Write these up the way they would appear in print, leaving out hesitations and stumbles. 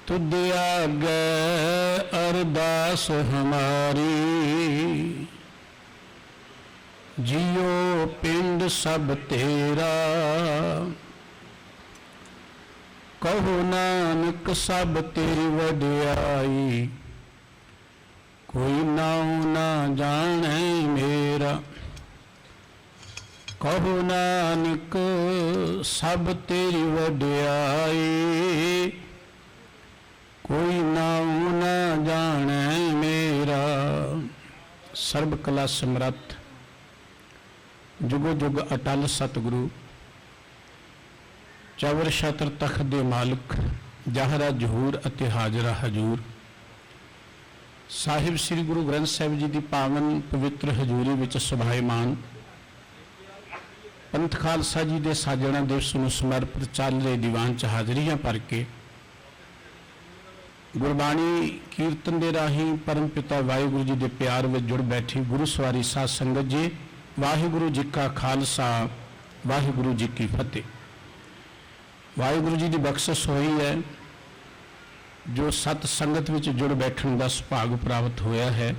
तुद आगे अरदास हमारी, जियो पिंड सब तेरा। कहो नानक सब तेरी वडियाई, कोई नाऊ ना जाने मेरा। कहो नानक सब तेरी वडियाई, कोई नाऊ ना जाने मेरा। सर्ब कला समरथ जुगो जुग अटल सतगुरु, चवर छत्र तख्त दे मालिक, जाहरा जहूर अते हाजरा हजूर। साहिब श्री गुरु ग्रंथ साहिब जी की पावन पवित्र हजूरी विच सुभाईमान पंथ खालसा जी के साजना दिवस नूं समर्पित चल रहे दीवान च हाजरियां भर के गुरबाणी कीर्तन के राही परम पिता वाहिगुरु जी के प्यार में जुड़ बैठी गुरु सवारी साध संगत जी, वाहिगुरु जी का खालसा, वाहिगुरु जी की फतेह। वाहिगुरु जी की बख्शिश हुई है जो सत संगत विच जुड़ बैठने का सुभाग प्राप्त होया है।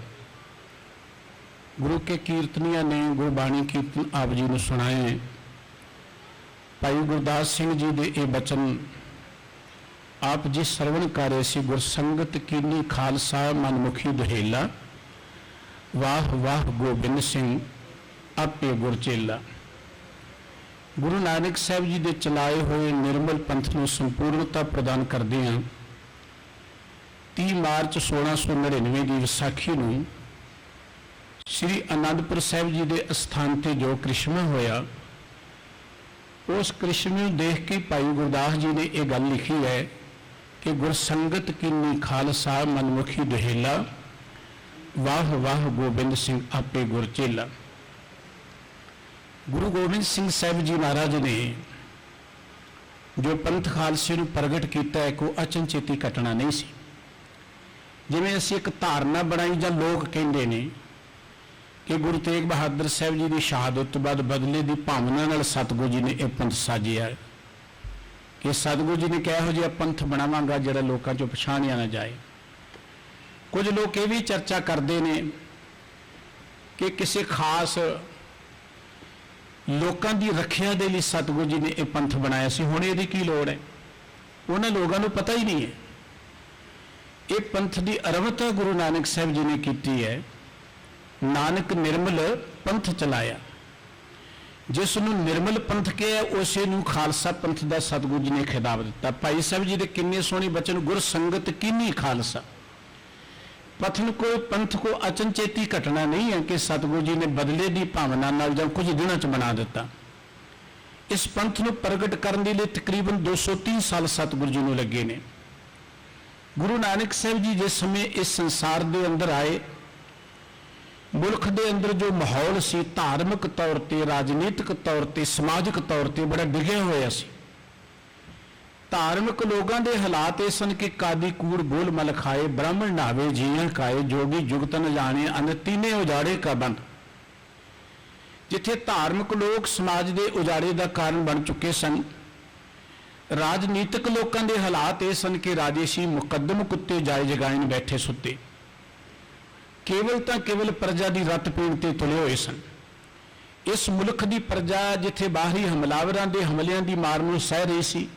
गुरु के कीर्तनिया ने गुरबाणी कीर्तन आप जी ने सुनाए। भाई गुरदास सिंह जी के ये बचन आप जी सरवण कर रहे सी। गुरसंगत कीनी खालसा मनमुखी दुहेला, वाह वाह गोबिंद सिंह आपे गुरचेला। गुरु नानक साहब जी के चलाए हुए निर्मल पंथ को संपूर्णता प्रदान करते हैं। 30 मार्च 1699 की विसाखी को श्री आनंदपुर साहब जी के अस्थान से जो करिश्मा होया, उस करिश्मे देख के भाई गुरदास जी ने यह गल लिखी है कि गुरसंगत कीनी खालसा मनमुखी दुहेला, वाह वाह गोबिंद सिंह आपे गुरचेला। गुरु गोबिंद सिंह साहब जी महाराज ने जो पंथ खालसे को प्रगट किया है, कोई अचनचेती घटना नहीं सी। जिवें असीं एक धारणा बनाई जां लोग कहते हैं कि गुरु तेग बहादुर साहब जी की शहादत तो बाद बदले की भावना नाल सतगुरु जी ने यह पंथ साजिया है कि सतगुरु जी ने किहो जिहा पंथ बनावांगा जिहड़ा लोकां चों पछाणिया ना जाए। कुछ लोग ये भी चर्चा करते हैं कि किसी खास लोगों की रखिया के लिए सतगुरु जी ने यह पंथ बनाया सी, हुण इहदी की लोड़ है? उन्होंने लोगों को पता ही नहीं है। ये पंथ की आरंभता गुरु नानक साहब जी ने की है। नानक निर्मल पंथ चलाया, जिसनों निर्मल पंथ कहा उसे खालसा पंथ का सतगुरु जी ने खिताब दिता। भाई साहब जी के किन्ने सोहने बचन, गुरसंगत कीनी खालसा। पथन को पंथ को अचनचेती घटना नहीं है कि सतगुरु जी ने बदले की भावना नाल जां कुछ दिनों च बना दिता। इस पंथ को प्रगट करने के लिए तकरीबन 230 साल सतगुरु जी को लगे ने। गुरु नानक साहब जी जिस समय इस संसार के अंदर आए, मुल्क के अंदर जो माहौल सी धार्मिक तौर पर, राजनीतिक तौर पर, समाजिक तौर पर बड़ा डिगया होया सी। धार्मिक लोगों के हालात ये सन कि कादी कूड़ बोल मल खाए, ब्राह्मण नावे जियां खाए, जोगी जुगत न जाने, अन तीने उजाड़े का बंद। जिथे धार्मिक लोग समाज के उजाड़े का कारण बन चुके सन, राजनीतिक लोगों के हालात ये सन कि राजेशी मुकदम कुत्ते जाए जगाए बैठे सुते, केवल तो केवल प्रजा की रत पीण ते तुले हुए सन। इस मुल्क की प्रजा जिथे बाहरी हमलावरों के हमलियां की मार नूं सह रही सी,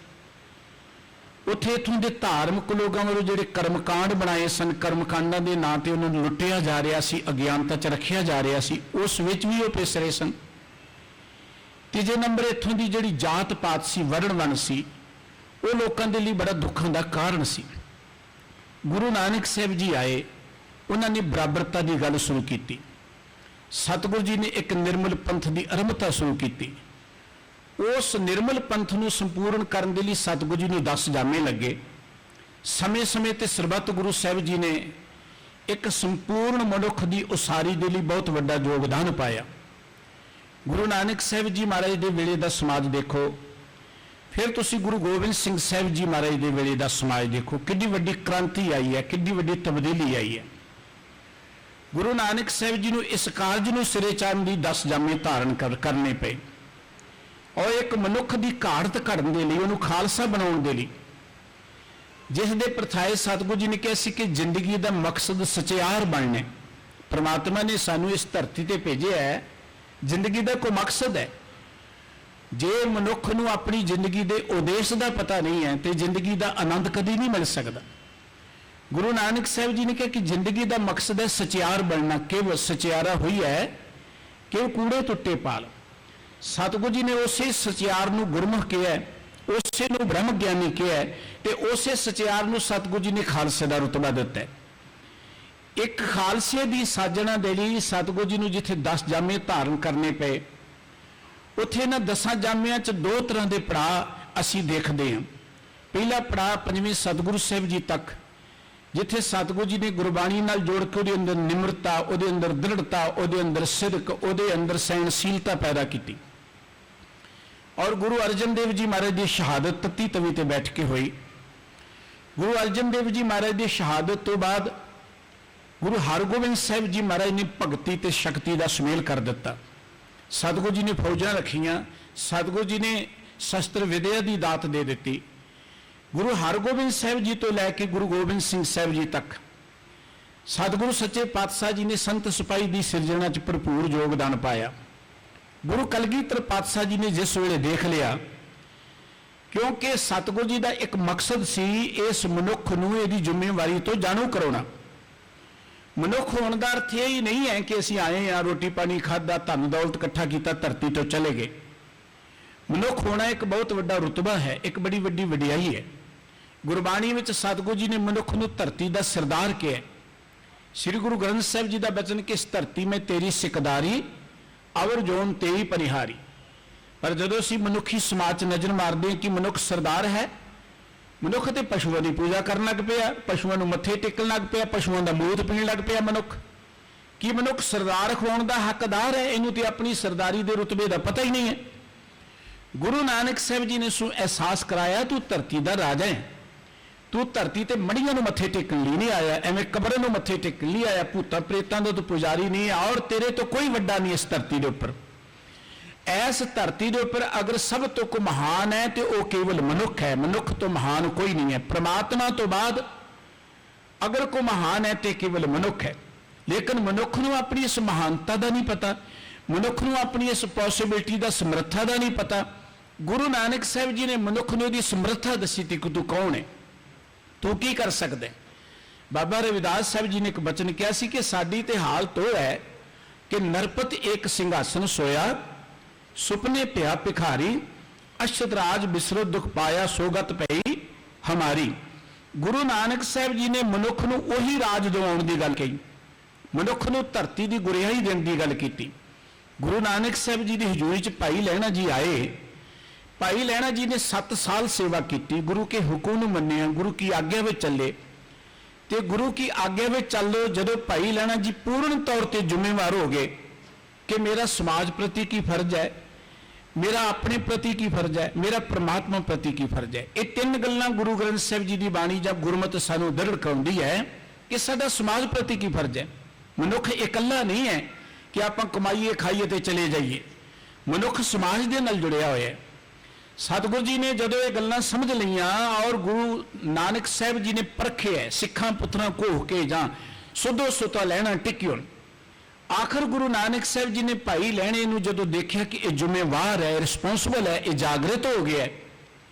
उत्थे इत्थों के धार्मिक लोगों वालों जिहड़े कर्मकांड बनाए सन, कर्मकांडां के नां ते उन्होंने लुटिया जा रहा सी, अज्ञानता च रखिया जा रहा सी, उस विच भी वो पिस रहे सन। तीजे नंबर इत्थों की जिहड़ी जात पात सी, वरण वन सी, वो लोगों के लिए बड़ा दुखों का कारण सी। गुरु नानक साहब जी आए, उन्होंने बराबरता की गल शुरू की। सतगुरु जी ने एक निर्मल पंथ की आरंभता शुरू की। उस निर्मल पंथ को संपूर्ण करने के लिए सतगुरु जी ने 10 जामे लगे। समय समय ते सरबत गुरु साहब जी ने एक संपूर्ण मनुख की उसारी के लिए बहुत बड़ा योगदान पाया। गुरु नानक साहब जी महाराज के वेले का समाज देखो, फिर तुसी गुरु गोबिंद सिंह साहब जी महाराज के वेले का समाज देखो, कितनी वड्डी क्रांति आई है, कितनी वड्डी तब्दीली आई है। गुरु नानक साहब जी ने इस कारज को सिरे चाढ़ने की 10 जामे धारण करने पे और एक मनुख की घाड़त घड़न के लिए, उन्होंने खालसा बनाने के लिए जिस दे परथाए सतगुरु जी ने कहा सी कि जिंदगी का मकसद सचियार बनने। परमात्मा ने सानू इस धरती ते भेजे है, जिंदगी का कोई मकसद है। जे मनुख नूं अपनी जिंदगी के उद्देश का पता नहीं है तो जिंदगी का आनंद कभी नहीं मिल सकता। गुरु नानक साहब जी ने कहा कि जिंदगी का मकसद है सचियार बनना। केवल सचियारा हुई है कि कूड़े टुट्टे पाल। सतगुरु जी ने उसे सचियार नूं गुरमुख किया, उसे नूं ब्रह्म ज्ञानी किया ते उसे सचियार नूं सतगुरु जी ने खालसे का रुतबा दिता है। एक खालसे की साजना दे लई सतगुरु जी नूं जिथे 10 जामे धारण करने पे, उत्थे इन्हां 10 जामियां च 2 तरह के पड़ाव असीं देखते हैं। पहला पड़ाव 5वें सतगुरु साहब जी तक, जिथे सतगुरु जी ने गुरबाणी नाल जोड़ के उहदे अंदर निम्रता, उहदे अंदर दृढ़ता, उहदे अंदर सिदक, उहदे अंदर सहनशीलता पैदा की। और गुरु अर्जन देव जी महाराज की शहादत तत्ती तवी ते बैठ के हुई। गुरु अर्जन देव जी महाराज की शहादत तो बाद गुरु हरगोबिंद साहब जी महाराज ने भगती ते शक्ति का सुमेल कर दिता। सतगुरु जी ने फौजां रखियां, सतगुरु जी ने शस्त्र विद्या की दात दे दी। गुरु हरगोबिंद साहब जी तो लैके गुरु गोबिंद सिंह साहब जी तक सतगुरु सच्चे पातशाह जी ने संत सिपाही की सिरजना च भरपूर योगदान पाया। गुरु कलगीधर पातशाह जी ने जिस वेले देख लिया, क्योंकि सतगुरु जी का एक मकसद सी इस मनुख नूं इहदी जिम्मेवारी तो जाणू कराउणा। मनुख होने का अर्थ यही नहीं है कि असीं आए हैं, रोटी पानी खादा, धन दौलत इकट्ठा किया, धरती तो चले गए। मनुख होना एक बहुत वड्डा रुतबा है, एक बड़ी वड्डी वडियाई है। गुरबाणी में सतगुरु जी ने मनुख नूं धरती का सरदार किया। श्री गुरु ग्रंथ साहब जी का बचन कि इस धरती में तेरी सिकदारी अवर जोन तेरी परिहारी। पर जदों असीं मनुखी समाज च नज़र मारते हैं कि मनुख सरदार है, मनुख तो पशुओं की पूजा करन लग पिया, पशुओं को मत्थे टेकन लग पिया, पशुओं का मूत पीण लग पिया। मनुख कि मनुख सरदार होने का हकदार है, इनू तो अपनी सरदारी के रुतबे का पता ही नहीं है। गुरु नानक साहब जी ने सू एहसास कराया, तू धरती का राजा है, तू धरती ते मड़ियां नूं मत्थे टेकन लिए नहीं आया, एवं कब्रां नूं मत्थे टेकन नहीं आया, भूतां प्रेतां दा तू पुजारी नहीं है, और तेरे तो कोई वड्डा नहीं इस धरती के उपर। इस धरती के उपर अगर सब तो कोई महान है तो वह केवल मनुख है, मनुख तो महान कोई नहीं है। परमात्मा तो बाद अगर कोई महान है तो केवल मनुख है। लेकिन मनुख नूं अपनी इस महानता का नहीं पता, मनुख नूं अपनी इस पॉसिबिलिटी का समर्था का नहीं पता। गुरु नानक साहब जी ने मनुख नूं इहदी समर्था दसी कि तू कौन है, तू की कर सकदा है। बाबा रविदास साहब जी ने एक बचन कहा सी कि साडी ते हाल तो है कि नरपत एक सिंघासन सोया, सुपने पिया भिखारी, अशतराज बिसरो दुख पाया, सोगत पई हमारी। गुरु नानक साहब जी ने मनुख नूं उही राज दिवाउण दी गल कही, मनुख नूं धरती की गुरिहाई देण दी गल कीती। गुरु नानक साहब जी की हजूरी च भाई लहणा जी आए। भाई लहणा जी ने 7 साल सेवा की, गुरु के हुक्म नूं मन्निया, गुरु की आग्ञा में चले। तो गुरु की आग्ञा में चलो जदों भाई लहणा जी पूर्ण तौर पर जिम्मेवार हो गए कि मेरा समाज प्रति की फर्ज है, मेरा अपने प्रति की फर्ज है, मेरा परमात्मा प्रति की फर्ज है। ये 3 गल्लां गुरु ग्रंथ साहब जी की बाणी जब गुरमत सानू दृढ़ कराउंदी है कि साडा समाज प्रति की फर्ज है। मनुख इकल्ला नहीं है कि आपां कमाईए खाईए ते चले जाइए, मनुख समाज दे नाल जुड़िया होया है। सतगुरु जी ने जदों ये गल्लां समझ लईआं और गुरु नानक साहब जी ने परखे है, सिखां पुत्रां घोह के जां सुधो सुता लहना टिक्यों। आखिर गुरु नानक साहब जी ने भाई लहणे नूं जदों देखिया कि यह जिम्मेवार है, रिस्पोंसिबल है, यह जागृत हो गया है,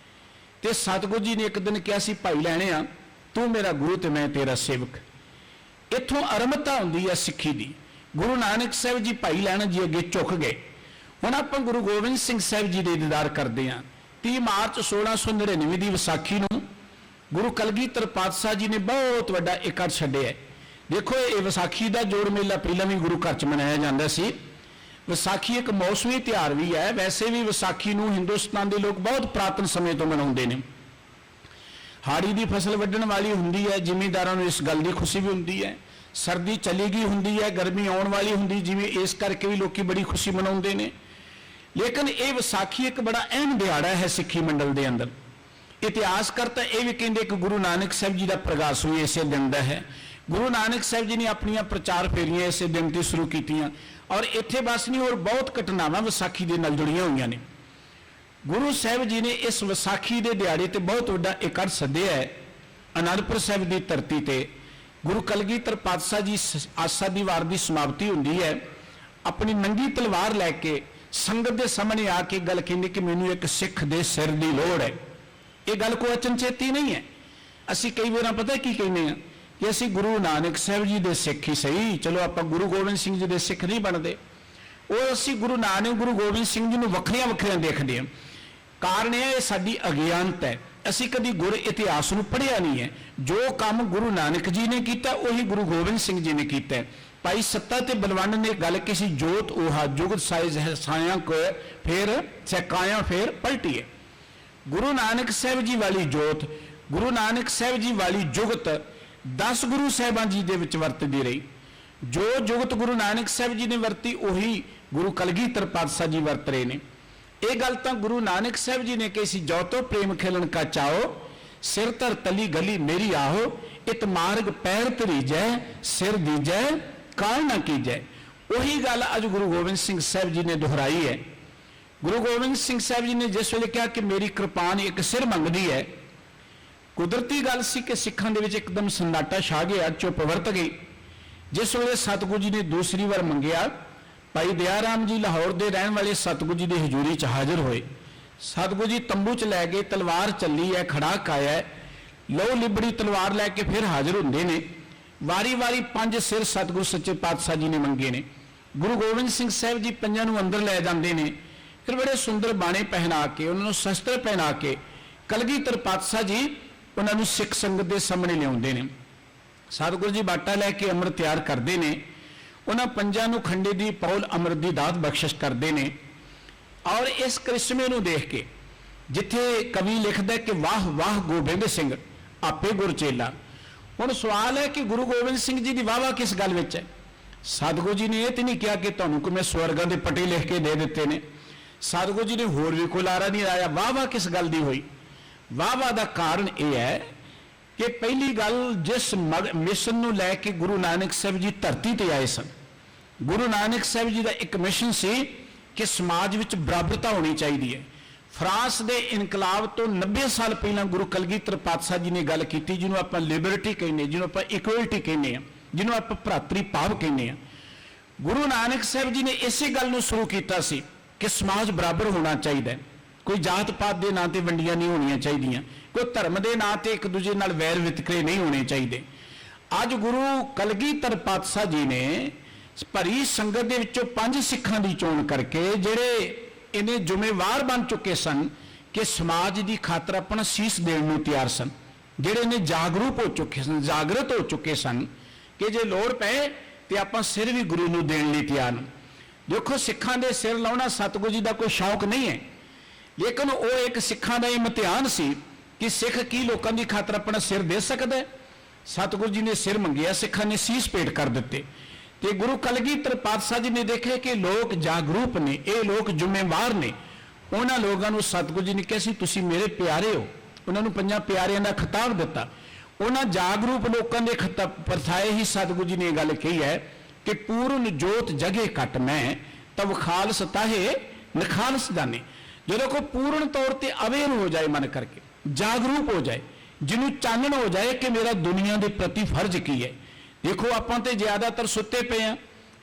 तो सतगुरु जी ने एक दिन कहा सी, भाई लहणिया तू मेरा गुरु तो मैं तेरा सेवक। इत्थों आरंभता हुंदी है सिੱਖੀ दी। गुरु नानक साहब जी भाई लहणा जी अगे झुक गए। हुण आपां गुरु गोबिंद सिंह साहब जी दे दीदार करते हैं। 30 मार्च 1699 की विसाखी नूं गुरु कलगीधर पातशाह जी ने बहुत वड्डा इकट्ठ छड्डिया है। देखो ये विसाखी का जोड़ मेला पहला भी गुरु घर च मनाया जाता सी। विसाखी एक मौसमी त्यौहार भी है, वैसे भी विसाखी नूं हिंदुस्तान के लोग बहुत पुरातन समय तो मनाउंदे ने। हाड़ी की फसल वड्ढण वाली हुंदी है, जिमींदारां नूं इस गल की खुशी भी हुंदी है। सर्दी चली गई हुंदी है, गर्मी आउण वाली हुंदी, जिवें इस करके भी लोग बड़ी खुशी मनाउंदे ने। लेकिन ये विसाखी एक बड़ा अहम दिहाड़ा है सिੱਖੀ मंडल के अंदर। इतिहासकर्ता ये भी कहते कि गुरु नानक साहब जी का प्रकाश भी इसे दिन का है। गुरु नानक साहब जी ने अपन प्रचार फेरियां इस दिन से शुरू कीतियां और इत्थे बस नहीं, और बहुत घटनावां विसाखी दे नाल जुड़ियां हुई ने। गुरु साहब जी ने इस विसाखी के दिहाड़े ते बहुत वड्डा इकट्ठ सद्दिया है ਅਨੰਦਪੁਰ ਸਾਹਿਬ ਦੀ ਧਰਤੀ ਤੇ ਗੁਰੂ ਕਲਗੀਧਰ ਪਾਤਸ਼ਾਹ ਜੀ ਆਸਾ ਦੀ ਵਾਰ ਦੀ ਸਮਾਪਤੀ ਹੁੰਦੀ ਹੈ। ਆਪਣੀ ਨੰਗੀ ਤਲਵਾਰ ਲੈ ਕੇ ਸੰਗਤ ਦੇ ਸਾਹਮਣੇ ਆ ਕੇ ਗੱਲ ਕਹਿੰਦੇ ਕਿ ਮੈਨੂੰ ਇੱਕ ਸਿੱਖ ਦੇ ਸਿਰ ਦੀ ਲੋੜ ਹੈ। ਇਹ ਗੱਲ ਕੋਈ ਅਚਨਚੇਤੀ ਨਹੀਂ ਹੈ। ਅਸੀਂ ਕਈ ਵਾਰ ਪਤਾ ਕੀ ਕਹਿੰਦੇ ਆ ਕਿ ਅਸੀਂ ਗੁਰੂ ਨਾਨਕ ਸਾਹਿਬ ਜੀ ਦੇ ਸਿੱਖ ਹੀ ਸਹੀ, ਚਲੋ ਆਪਾਂ ਗੁਰੂ ਗੋਬਿੰਦ ਸਿੰਘ ਜੀ ਦੇ ਸਿੱਖ ਨਹੀਂ ਬਣਦੇ। ਉਹ ਅਸੀਂ ਗੁਰੂ ਨਾਨਕ ਗੁਰੂ ਗੋਬਿੰਦ ਸਿੰਘ ਜੀ ਨੂੰ ਵੱਖਰੀਆਂ ਵੱਖਰੀਆਂ ਦੇਖਦੇ ਹਾਂ। ਕਾਰਨ ਇਹ ਸਾਡੀ ਅਗਿਆਨਤ ਹੈ। ਅਸੀਂ ਕਦੀ ਗੁਰ ਇਤਿਹਾਸ ਨੂੰ ਪੜ੍ਹਿਆ ਨਹੀਂ ਹੈ। ਜੋ ਕੰਮ ਗੁਰੂ ਨਾਨਕ ਜੀ ਨੇ ਕੀਤਾ ਉਹੀ ਗੁਰੂ ਗੋਬਿੰਦ ਸਿੰਘ ਜੀ ਨੇ ਕੀਤਾ ਹੈ। ਭਾਈ ਸੱਤਾ ਤੇ ਬਲਵੰਡ ਨੇ ਗੱਲ ਕਿਸੇ ਜੋਤ ਉਹਾ ਜੁਗਤ ਸਾਇਜ਼ ਹੈ ਸਾਇਆ ਕੋ ਫਿਰ ਸਕਾਇਆ ਫਿਰ ਪਲਟੀਏ। ਗੁਰੂ ਨਾਨਕ ਸਾਹਿਬ ਜੀ ਵਾਲੀ ਜੋਤ, ਗੁਰੂ ਨਾਨਕ ਸਾਹਿਬ ਜੀ ਵਾਲੀ ਜੁਗਤ 10 ਗੁਰੂ ਸਾਹਿਬਾਂ ਜੀ ਦੇ ਵਿੱਚ ਵਰਤਦੀ ਰਹੀ। ਜੋ ਜੁਗਤ ਗੁਰੂ ਨਾਨਕ ਸਾਹਿਬ ਜੀ ਨੇ ਵਰਤੀ ਉਹੀ ਗੁਰੂ ਕਲਗੀਧਰ ਪਾਤਸ਼ਾਹ ਜੀ ਵਰਤ ਰਹੇ ਨੇ। ਇਹ ਗੱਲ ਤਾਂ ਗੁਰੂ ਨਾਨਕ ਸਾਹਿਬ ਜੀ ਨੇ ਕਹੀ ਸੀ, ਜੋ ਤੋ ਪ੍ਰੇਮ ਖੇਲਣ ਕਾ ਚਾਓ ਸਿਰ ਧਰ ਤਲੀ ਗਲੀ ਮੇਰੀ ਆਹੋ ਇਤ ਮਾਰਗ ਪੈਰ ਧਰੀਜੈ ਸਿਰ ਦੀਜੈ ਕਾਲ ਨਾ ਕੀਜੈ। ਉਹੀ ਗੱਲ ਅੱਜ ਗੁਰੂ ਗੋਬਿੰਦ ਸਿੰਘ ਸਾਹਿਬ ਜੀ ਨੇ ਦੁਹਰਾਈ ਹੈ। ਗੁਰੂ ਗੋਬਿੰਦ ਸਿੰਘ ਸਾਹਿਬ ਜੀ ਨੇ ਜਿਸ ਵੇਲੇ ਕਿਹਾ ਕਿ ਮੇਰੀ ਕਿਰਪਾਨ ਇੱਕ ਸਿਰ ਮੰਗਦੀ ਹੈ, ਕੁਦਰਤੀ ਗੱਲ ਸੀ ਕਿ ਸਿੱਖਾਂ ਦੇ ਵਿੱਚ ਇੱਕਦਮ ਸੰਨਾਟਾ ਛਾ ਗਿਆ, ਚੁੱਪ ਵਰਤ ਗਈ। ਜਿਸ ਵੇਲੇ ਸਤਿਗੁਰੂ ਜੀ ਨੇ ਦੂਸਰੀ ਵਾਰ ਮੰਗਿਆ, ਭਾਈ ਦਇਆ ਰਾਮ ਜੀ ਲਾਹੌਰ ਦੇ ਰਹਿਣ ਵਾਲੇ ਸਤਿਗੁਰੂ ਜੀ ਦੀ ਹਜ਼ੂਰੀ 'ਚ ਹਾਜ਼ਰ ਹੋਏ। ਸਤਿਗੁਰੂ ਜੀ ਤੰਬੂ 'ਚ ਲੈ ਗਏ, ਤਲਵਾਰ ਚੱਲੀ ਹੈ, ਖੜਾਕ ਆਇਆ, ਲਹੂ ਲਿਬੜੀ ਤਲਵਾਰ ਲੈ ਕੇ ਫਿਰ ਹਾਜ਼ਰ ਹੁੰਦੇ ਨੇ। ਵਾਰੀ-ਵਾਰੀ 5 ਸਿਰ ਸਤਿਗੁਰੂ ਸੱਚੇ ਪਾਤਸ਼ਾਹ ਜੀ ਨੇ ਮੰਗੇ ਨੇ। ਗੁਰੂ ਗੋਬਿੰਦ ਸਿੰਘ ਸਾਹਿਬ ਜੀ ਪੰਜਾਂ ਨੂੰ ਅੰਦਰ ਲੈ ਜਾਂਦੇ ਨੇ। ਫਿਰ ਬੜੇ ਸੁੰਦਰ ਬਾਣੇ ਪਹਿਨਾ ਕੇ, ਉਹਨਾਂ ਨੂੰ ਸ਼ਸਤਰ ਪਹਿਨਾ ਕੇ ਕਲਗੀਧਰ ਪਾਤਸ਼ਾਹ ਜੀ ਉਹਨਾਂ ਨੂੰ ਸਿੱਖ ਸੰਗਤ ਦੇ ਸਾਹਮਣੇ ਲਿਆਉਂਦੇ ਨੇ। ਸਤਿਗੁਰੂ ਜੀ ਬਾਟਾ ਲੈ ਕੇ ਅੰਮ੍ਰਿਤ ਤਿਆਰ ਕਰਦੇ ਨੇ। ਉਹਨਾਂ ਪੰਜਾਂ ਨੂੰ ਖੰਡੇ ਦੀ ਪੌਲ ਅੰਮ੍ਰਿਤ ਦੀ ਦਾਤ ਬਖਸ਼ਿਸ਼ ਕਰਦੇ ਨੇ। ਔਰ ਇਸ ਕ੍ਰਿਸ਼ਮੇ ਨੂੰ ਦੇਖ ਕੇ ਜਿੱਥੇ ਕਵੀ ਲਿਖਦਾ ਕਿ ਵਾਹ ਵਾਹ ਗੋਬਿੰਦ ਸਿੰਘ ਆਪੇ ਗੁਰ ਚੇਲਾ। ਹੁਣ ਸਵਾਲ ਹੈ ਕਿ ਗੁਰੂ ਗੋਬਿੰਦ ਸਿੰਘ ਜੀ ਦੀ ਵਾਹ-ਵਾਹ ਕਿਸ ਗੱਲ ਵਿੱਚ ਹੈ? ਸਤਿਗੁਰੂ ਜੀ ਨੇ ਇਹ ਤੇ ਨਹੀਂ ਕਿਹਾ ਕਿ ਤੁਹਾਨੂੰ ਕਿ ਮੈਂ ਸਵਰਗਾਂ ਦੇ ਪੱਟੇ ਲਿਖ ਕੇ ਦੇ ਦਿੱਤੇ ਨੇ। ਸਤਿਗੁਰੂ ਜੀ ਨੇ ਹੋਰ ਵੀ ਕੋਈ ਲਾਰਾ ਨਹੀਂ ਆਇਆ। ਵਾਹ-ਵਾਹ ਕਿਸ ਗੱਲ ਦੀ ਹੋਈ? ਵਾਹ-ਵਾਹ ਦਾ ਕਾਰਨ ਇਹ ਹੈ ਕਿ ਪਹਿਲੀ ਗੱਲ, ਜਿਸ ਮਿਸ਼ਨ ਨੂੰ ਲੈ ਕੇ ਗੁਰੂ ਨਾਨਕ ਸਾਹਿਬ ਜੀ ਧਰਤੀ ਤੇ ਆਏ ਸਨ, ਗੁਰੂ ਨਾਨਕ ਸਾਹਿਬ ਜੀ ਦਾ ਇੱਕ ਮਿਸ਼ਨ ਸੀ ਕਿ ਸਮਾਜ ਵਿੱਚ ਬਰਾਬਰਤਾ ਹੋਣੀ ਚਾਹੀਦੀ ਹੈ। ਫਰਾਂਸ ਦੇ ਇਨਕਲਾਬ ਤੋਂ 90 ਸਾਲ ਪਹਿਲਾਂ ਗੁਰੂ ਕਲਗੀਧਰ ਪਾਤਸ਼ਾਹ ਜੀ ਨੇ ਗੱਲ ਕੀਤੀ, ਜਿਹਨੂੰ ਆਪਾਂ ਲਿਬਰਟੀ ਕਹਿੰਦੇ, ਜਿਹਨੂੰ ਆਪਾਂ ਇਕੁਅਲਿਟੀ ਕਹਿੰਦੇ ਆ, ਜਿਹਨੂੰ ਆਪਾਂ ਭਰਾਤਰੀ ਭਾਵ ਕਹਿੰਦੇ ਆ। ਗੁਰੂ ਨਾਨਕ ਸਾਹਿਬ ਜੀ ਨੇ ਇਸੇ ਗੱਲ ਨੂੰ ਸ਼ੁਰੂ ਕੀਤਾ ਸੀ ਕਿ ਸਮਾਜ ਬਰਾਬਰ ਹੋਣਾ ਚਾਹੀਦਾ ਹੈ। ਕੋਈ ਜਾਤ ਪਾਤ ਦੇ ਨਾਂ ਤੇ ਵੰਡੀਆਂ ਨਹੀਂ ਹੋਣੀਆਂ ਚਾਹੀਦੀਆਂ, ਕੋਈ ਧਰਮ ਦੇ ਨਾਂ ਤੇ ਇੱਕ ਦੂਜੇ ਨਾਲ ਵੈਰ ਵਿਤਕਰੇ ਨਹੀਂ ਹੋਣੇ ਚਾਹੀਦੇ। ਅੱਜ ਗੁਰੂ ਕਲਗੀਧਰ ਪਾਤਸ਼ਾਹ ਜੀ ਨੇ ਭਰੀ ਸੰਗਤ ਦੇ ਵਿੱਚੋਂ 5 ਸਿੱਖਾਂ ਦੀ ਚੋਣ ਕਰਕੇ, ਜਿਹੜੇ ਇਹਨੇ ਜ਼ਿੰਮੇਵਾਰ ਬਣ ਚੁੱਕੇ ਸਨ ਕਿ ਸਮਾਜ ਦੀ ਖਾਤਰ ਆਪਣਾ ਸੀਸ ਦੇਣ ਨੂੰ ਤਿਆਰ ਸਨ, ਜਿਹੜੇ ਨੇ ਜਾਗਰੂਕ ਹੋ ਚੁੱਕੇ ਸਨ, ਜਾਗਰਤ ਹੋ ਚੁੱਕੇ ਸਨ ਕਿ ਜੇ ਲੋੜ ਪਏ ਤੇ ਆਪਾਂ ਸਿਰ ਵੀ ਗੁਰੂ ਨੂੰ ਦੇਣ ਲਈ ਤਿਆਰ ਹਾਂ। ਦੇਖੋ, ਸਿੱਖਾਂ ਦੇ ਸਿਰ ਲਾਉਣਾ ਸਤਿਗੁਰੂ ਜੀ ਦਾ ਕੋਈ ਸ਼ੌਕ ਨਹੀਂ ਹੈ, ਲੇਕਿਨ ਉਹ ਇੱਕ ਸਿੱਖਾਂ ਦਾ ਇਮਤਿਹਾਨ ਸੀ ਕਿ ਸਿੱਖ ਕੀ ਲੋਕਾਂ ਦੀ ਖਾਤਰ ਆਪਣਾ ਸਿਰ ਦੇ ਸਕਦਾ ਹੈ। ਸਤਿਗੁਰੂ ਜੀ ਨੇ ਸਿਰ ਮੰਗਿਆ, ਸਿੱਖਾਂ ਨੇ ਸੀਸ ਭੇਟ ਕਰ ਦਿੱਤੇ। ਤੇ ਗੁਰੂ ਕਲਗੀਧਰ ਪਾਤਸ਼ਾਹ ਜੀ ਨੇ ਦੇਖਿਆ ਕਿ ਲੋਕ ਜਾਗਰੂਕ ਨੇ, ਇਹ ਲੋਕ ਜ਼ਿੰਮੇਵਾਰ ਨੇ। ਉਹਨਾਂ ਲੋਕਾਂ ਨੂੰ ਸਤਿਗੁਰੂ ਜੀ ਨੇ ਕਿਹਾ ਸੀ ਤੁਸੀਂ ਮੇਰੇ ਪਿਆਰੇ ਹੋ। ਉਹਨਾਂ ਨੂੰ 5 ਪਿਆਰਿਆਂ ਦਾ ਖਿਤਾਬ ਦਿੱਤਾ। ਉਹਨਾਂ ਜਾਗਰੂਕ ਲੋਕਾਂ ਦੇ ਪਰਥਾਏ ਹੀ ਸਤਿਗੁਰੂ ਜੀ ਨੇ ਇਹ ਗੱਲ ਕਹੀ ਹੈ ਕਿ ਪੂਰਨ ਜੋਤ ਜਗੇ ਘਟ ਮੈਂ ਤਬ ਖਾਲਸ ਤਾਹੇ ਨਖਾਲਸ ਜਾਣੇ। ਜਦੋਂ ਕੋਈ ਪੂਰਨ ਤੌਰ ਤੇ ਅਵੇਅਰ ਹੋ ਜਾਏ, ਮਨ ਕਰਕੇ ਜਾਗਰੂਕ ਹੋ ਜਾਏ, ਜਿਹਨੂੰ ਚਾਨਣ ਹੋ ਜਾਏ ਕਿ ਮੇਰਾ ਦੁਨੀਆ ਦੇ ਪ੍ਰਤੀ ਫਰਜ਼ ਕੀ ਹੈ। ਦੇਖੋ, ਆਪਾਂ ਤੇ ਜ਼ਿਆਦਾਤਰ ਸੁੱਤੇ ਪਏ ਆ,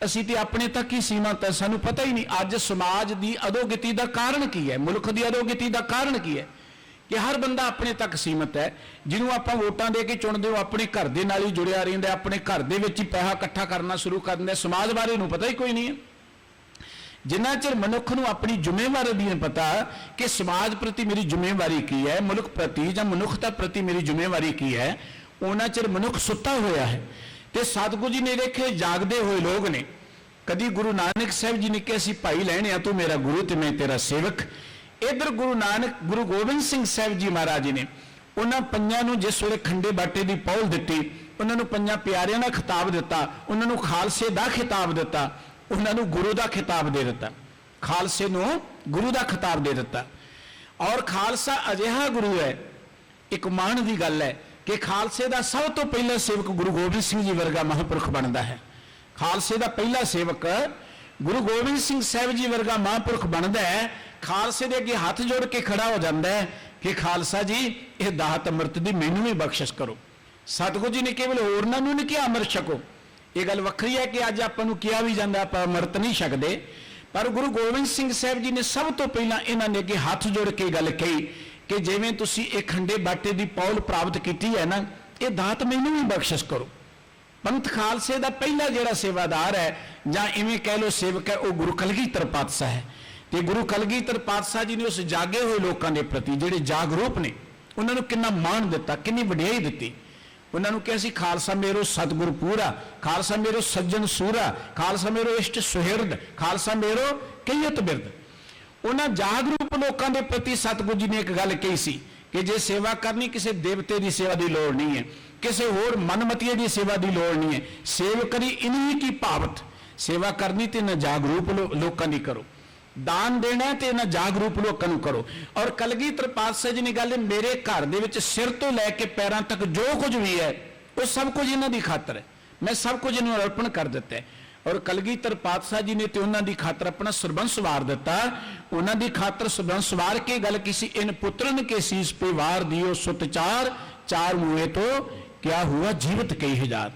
ਅਸੀਂ ਤੇ ਆਪਣੇ ਤੱਕ ਹੀ ਸੀਮਤ ਹੈ, ਸਾਨੂੰ ਪਤਾ ਹੀ ਨਹੀਂ ਅੱਜ ਸਮਾਜ ਦੀ ਅਧੋਗਤੀ ਦਾ ਕਾਰਨ ਕੀ ਹੈ, ਮੁਲਕ ਦੀ ਅਧੋਗਤੀ ਦਾ ਕਾਰਨ ਕੀ ਹੈ ਕਿ ਹਰ ਬੰਦਾ ਆਪਣੇ ਤੱਕ ਸੀਮਤ ਹੈ। ਜਿਹਨੂੰ ਆਪਾਂ ਵੋਟਾਂ ਦੇ ਕੇ ਚੁਣਦੇ ਹੋ ਆਪਣੇ ਘਰ ਦੇ ਨਾਲ ਹੀ ਜੁੜਿਆ ਰਹਿੰਦਾ, ਆਪਣੇ ਘਰ ਦੇ ਵਿੱਚ ਹੀ ਪੈਸਾ ਇਕੱਠਾ ਕਰਨਾ ਸ਼ੁਰੂ ਕਰ ਦਿੰਦਾ, ਸਮਾਜ ਬਾਰੇ ਨੂੰ ਪਤਾ ਹੀ ਕੋਈ ਨਹੀਂ ਹੈ। ਜਿੰਨਾ ਚਿਰ ਮਨੁੱਖ ਨੂੰ ਆਪਣੀ ਜ਼ਿੰਮੇਵਾਰੀ ਦੀ ਨਹੀਂ ਪਤਾ ਕਿ ਸਮਾਜ ਪ੍ਰਤੀ ਮੇਰੀ ਜ਼ਿੰਮੇਵਾਰੀ ਕੀ ਹੈ, ਮੁਲਕ ਪ੍ਰਤੀ ਜਾਂ ਮਨੁੱਖਤਾ ਪ੍ਰਤੀ ਮੇਰੀ ਜ਼ਿੰਮੇਵਾਰੀ ਕੀ ਹੈ, ਉਹਨਾਂ ਚਿਰ ਮਨੁੱਖ ਸੁੱਤਾ ਹੋਇਆ ਹੈ। ਤੇ ਸਤਿਗੁਰੂ ਜੀ ਨੇ ਦੇਖੇ ਜਾਗਦੇ ਹੋਏ ਲੋਕ ਨੇ। ਕਦੀ ਗੁਰੂ ਨਾਨਕ ਸਾਹਿਬ ਜੀ ਨੇ ਕਿਹਾ ਅਸੀਂ ਭਾਈ ਲੈਣੇ ਆ, ਤੂੰ ਮੇਰਾ ਗੁਰੂ ਤੇ ਮੈਂ ਤੇਰਾ ਸੇਵਕ। ਇਧਰ ਗੁਰੂ ਗੋਬਿੰਦ ਸਿੰਘ ਸਾਹਿਬ ਜੀ ਮਹਾਰਾਜ ਜੀ ਨੇ ਉਹਨਾਂ 5 ਨੂੰ ਜਿਸ ਵੇਲੇ ਖੰਡੇ ਬਾਟੇ ਦੀ ਪੌਲ ਦਿੱਤੀ, ਉਹਨਾਂ ਨੂੰ 5 ਪਿਆਰਿਆਂ ਦਾ ਖਿਤਾਬ ਦਿੱਤਾ, ਉਹਨਾਂ ਨੂੰ ਖਾਲਸੇ ਦਾ ਖਿਤਾਬ ਦਿੱਤਾ, ਉਹਨਾਂ ਨੂੰ ਗੁਰੂ ਦਾ ਖਿਤਾਬ ਦੇ ਦਿੱਤਾ, ਖਾਲਸੇ ਨੂੰ ਗੁਰੂ ਦਾ ਖਿਤਾਬ ਦੇ ਦਿੱਤਾ। ਔਰ ਖਾਲਸਾ ਅਜਿਹਾ ਗੁਰੂ ਹੈ, ਇੱਕ ਮਾਣ ਦੀ ਗੱਲ ਹੈ ਕਿ ਖਾਲਸੇ ਦਾ ਸਭ ਤੋਂ ਪਹਿਲਾ ਸੇਵਕ ਗੁਰੂ ਗੋਬਿੰਦ ਸਿੰਘ ਜੀ ਵਰਗਾ ਮਹਾਂਪੁਰਖ ਬਣਦਾ ਹੈ। ਖਾਲਸੇ ਦਾ ਪਹਿਲਾ ਸੇਵਕ ਗੁਰੂ ਗੋਬਿੰਦ ਸਿੰਘ ਸਾਹਿਬ ਜੀ ਵਰਗਾ ਮਹਾਂਪੁਰਖ ਬਣਦਾ ਹੈ। ਖਾਲਸੇ ਦੇ ਅੱਗੇ ਹੱਥ ਜੋੜ ਕੇ ਖੜਾ ਹੋ ਜਾਂਦਾ ਹੈ कि खालसा जी ये दात अमृत दी मैनू भी बख्शिश करो। सतगुरु जी ने केवल होरनां नूं नहीं कि अमृत छको, ये गल वक्री है कि अज आपां नूं किहा भी जांदा आपां अमृत नहीं छकदे, पर गुरु गोबिंद सिंह साहब जी ने सब तो पहलां इन्हां ने अगे हथ जोड़ के गल कही कि जिवें तुसीं ये खंडे बाटे दी पौल प्राप्त कीती है ना, ये दात मैनू भी बख्शिश करो। पंथ खालसे का पहला जिहड़ा सेवादार है जां इवें कह लो सेवक है, वह गुरु कलगीधर पातशाह है। तो गुरु कलगीधर पातशाह जी ने उस जागे हुए लोगों के प्रति जिहड़े जागरूक ने उन्होंने कितना मान दिता, कितनी वडियाई दी। उन्होंने कहा सी खालसा मेरो सतगुरु पूरा, खालसा मेरो सज्जन सूरा, खालसा मेरो इष्ट सुहिरद, खालसा मेरो कईयत बिरद। उन्होंने जागरूक लोगों के प्रति सतगुरु जी ने एक गल कही सी कि जे सेवा करनी किसी देवते की सेवा की लोड़ नहीं है, किसी होर मनमतीए की सेवा की लोड़ नहीं है, सेव करी इन्हीं की भावत। सेवा करनी तो इन्हें जागरूक लोगों की करो, दान देना तो इन्हें जागरूक लोगों को करो। और कलगीधर पातशाह जी ने गल मेरे घर दे विच सिर तो लैके पैरों तक जो कुछ भी है वो सब कुछ इन्हों की खातर है, मैं सब कुछ इन्होंने अर्पण कर दिता है। और कलगीधर पातशाह जी ने तो उन्होंने खातर अपना सरबंस वार दिता, उन्होंने खातर सरबंस वार के गल किसी इन पुत्रन के शीस पे वार दियो सुत चार, चार मुए तो क्या हुआ जीवित कई हजार।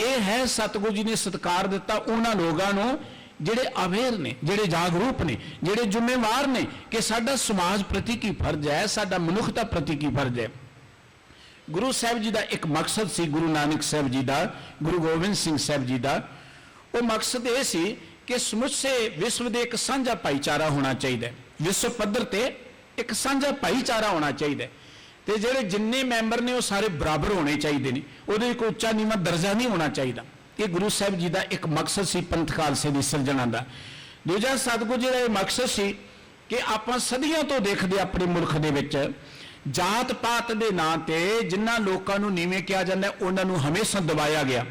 यह है सतगुरु जी ने सत्कार दिता उन्होंने लोगों जिहड़े अवेयर ने, जिहड़े जागरूक ने, जिहड़े जिम्मेवार ने कि साडा समाज प्रति की फर्ज है, साडा मनुखता प्रति की फर्ज है। गुरु साहब जी का एक मकसद सी, गुरु नानक साहब जी का, गुरु गोबिंद सिंह साहब जी का, वो मकसद ये सी कि समुचे विश्व के एक साझा भाईचारा होना चाहिए, विश्व पद्धर ते एक साझा भाईचारा होना चाहिए, तो जोड़े जिन्ने मैंबर ने वो सारे बराबर होने चाहिए ने, वो कोई उच्चा नीवा दर्जा नहीं होना चाहिए। ये गुरु साहब जी का एक मकसद सी पंथ खालसे की सिरजना का। दूजा सतगुरु जी का यह मकसद सी कि आप सदियों तो देखते अपने मुल्क दे विच जात पात के नां ते जिन्हां लोकां नूं नीवें किया जाता है उन्हां नूं हमेशा दबाया गया,